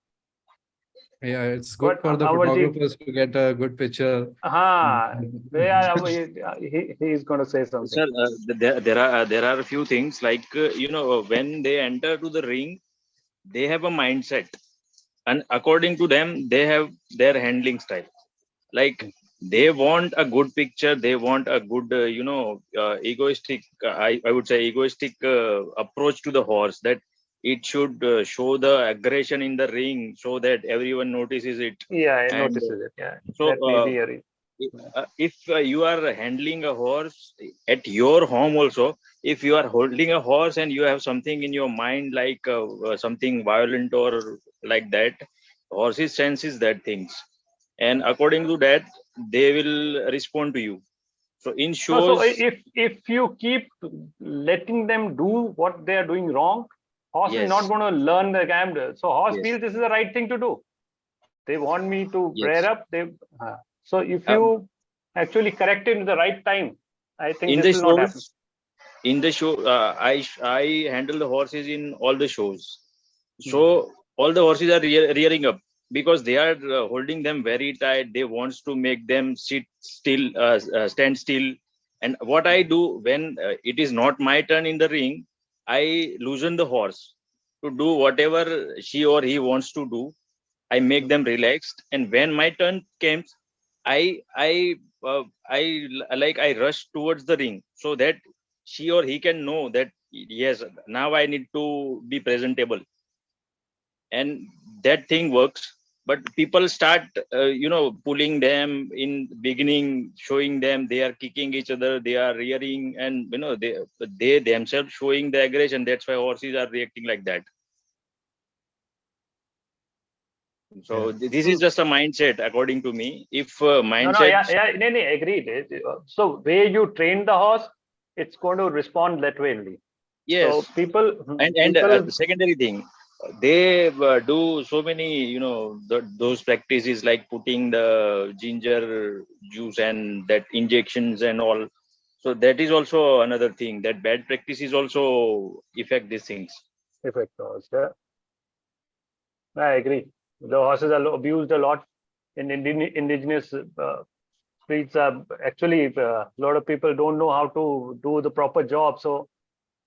Yeah, it's good for the photographers to get a good picture. He is going to say something. Sir, there are a few things, like when they enter to the ring, they have a mindset, and according to them, they have their handling style. Like they want a good picture, they want a good egoistic, I would say egoistic approach to the horse, that it should show the aggression in the ring so that everyone notices it. Yeah, it notices it. Yeah. So if you are handling a horse at your home also, if you are holding a horse and you have something in your mind like something violent or like that, horses senses that things, and according to that they will respond to you. So in No, so shows, if you keep letting them do what they are doing wrong, horse is not yes, going to learn the game. So horse yes, feels this is the right thing to do. They want me to yes. rear up. So if you actually correct it at the right time, I think In this the will not happen. shows, in the show, I handle the horses in all the shows. So all the horses are rearing up because they are holding them very tight. They wants to make them sit still, stand still. And what I do when it is not my turn in the ring, I loosen the horse to do whatever she or he wants to do. I make them relaxed, and when my turn comes, I rush towards the ring so that she or he can know that yes, now I need to be presentable, and that thing works. But people start pulling them in beginning, showing them they are kicking each other, they are rearing, and they themselves showing the aggression. That's why horses are reacting like that. So this is just a mindset according to me. If No, mindset, agreed. So way you train the horse, it's going to respond that way only. yes. So people, And secondary thing, they do so many those practices like putting the ginger juice and that injections and all. So that is also another thing, that bad practices also affect these things. effect also. I agree. The horses are abused a lot in indigenous streets. Actually, a lot of people don't know how to do the proper job. So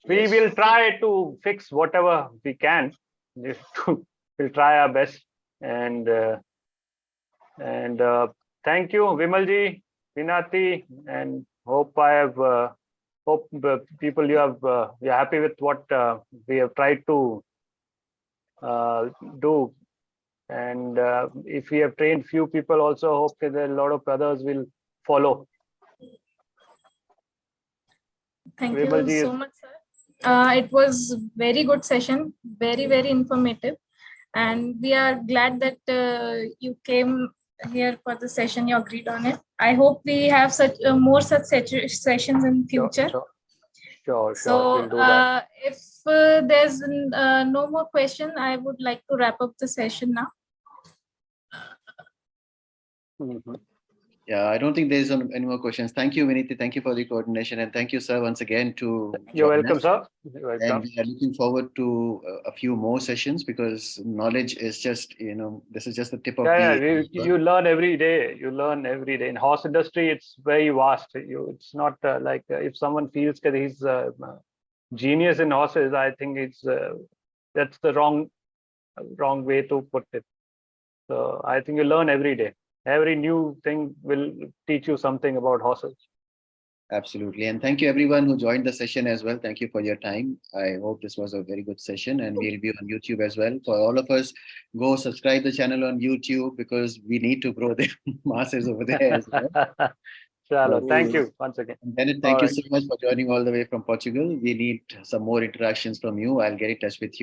we Yes. will try to fix whatever we can. We'll try our best. And thank you, Vimalji, Vinati, and hope I have hope people you're happy with what we have tried to do. And if we have trained few people, also hope that a lot of others will follow. Thank Vimalji you so much, sir. It was very good session, very informative, and we are glad that you came here for the session. You agreed on it. I hope we have such more such sessions in future. Sure. So We'll do that. if there's no more question, I would like to wrap up the session now. Yeah, I don't think there's any more questions. Thank you, Viniti. Thank you for the coordination, and thank you, sir, once again to You're join welcome, us. sir. You're welcome. And we are looking forward to a few more sessions because knowledge is just, this is just the tip of the. You learn every day. You learn every day. In horse industry, it's very vast. It's not like if someone feels that he's genius in horses, I think it's that's the wrong way to put it. So I think you learn every day. Every new thing will teach you something about horses. Absolutely. And thank you everyone who joined the session as well. Thank you for your time. I hope this was a very good session, and we'll be on YouTube as well. For all of us, go subscribe the channel on YouTube because we need to grow the masses over there as well. Chalo, thank you once again. Bennett, thank you so much for joining all the way from Portugal. We need some more interactions from you. I'll get in touch with you.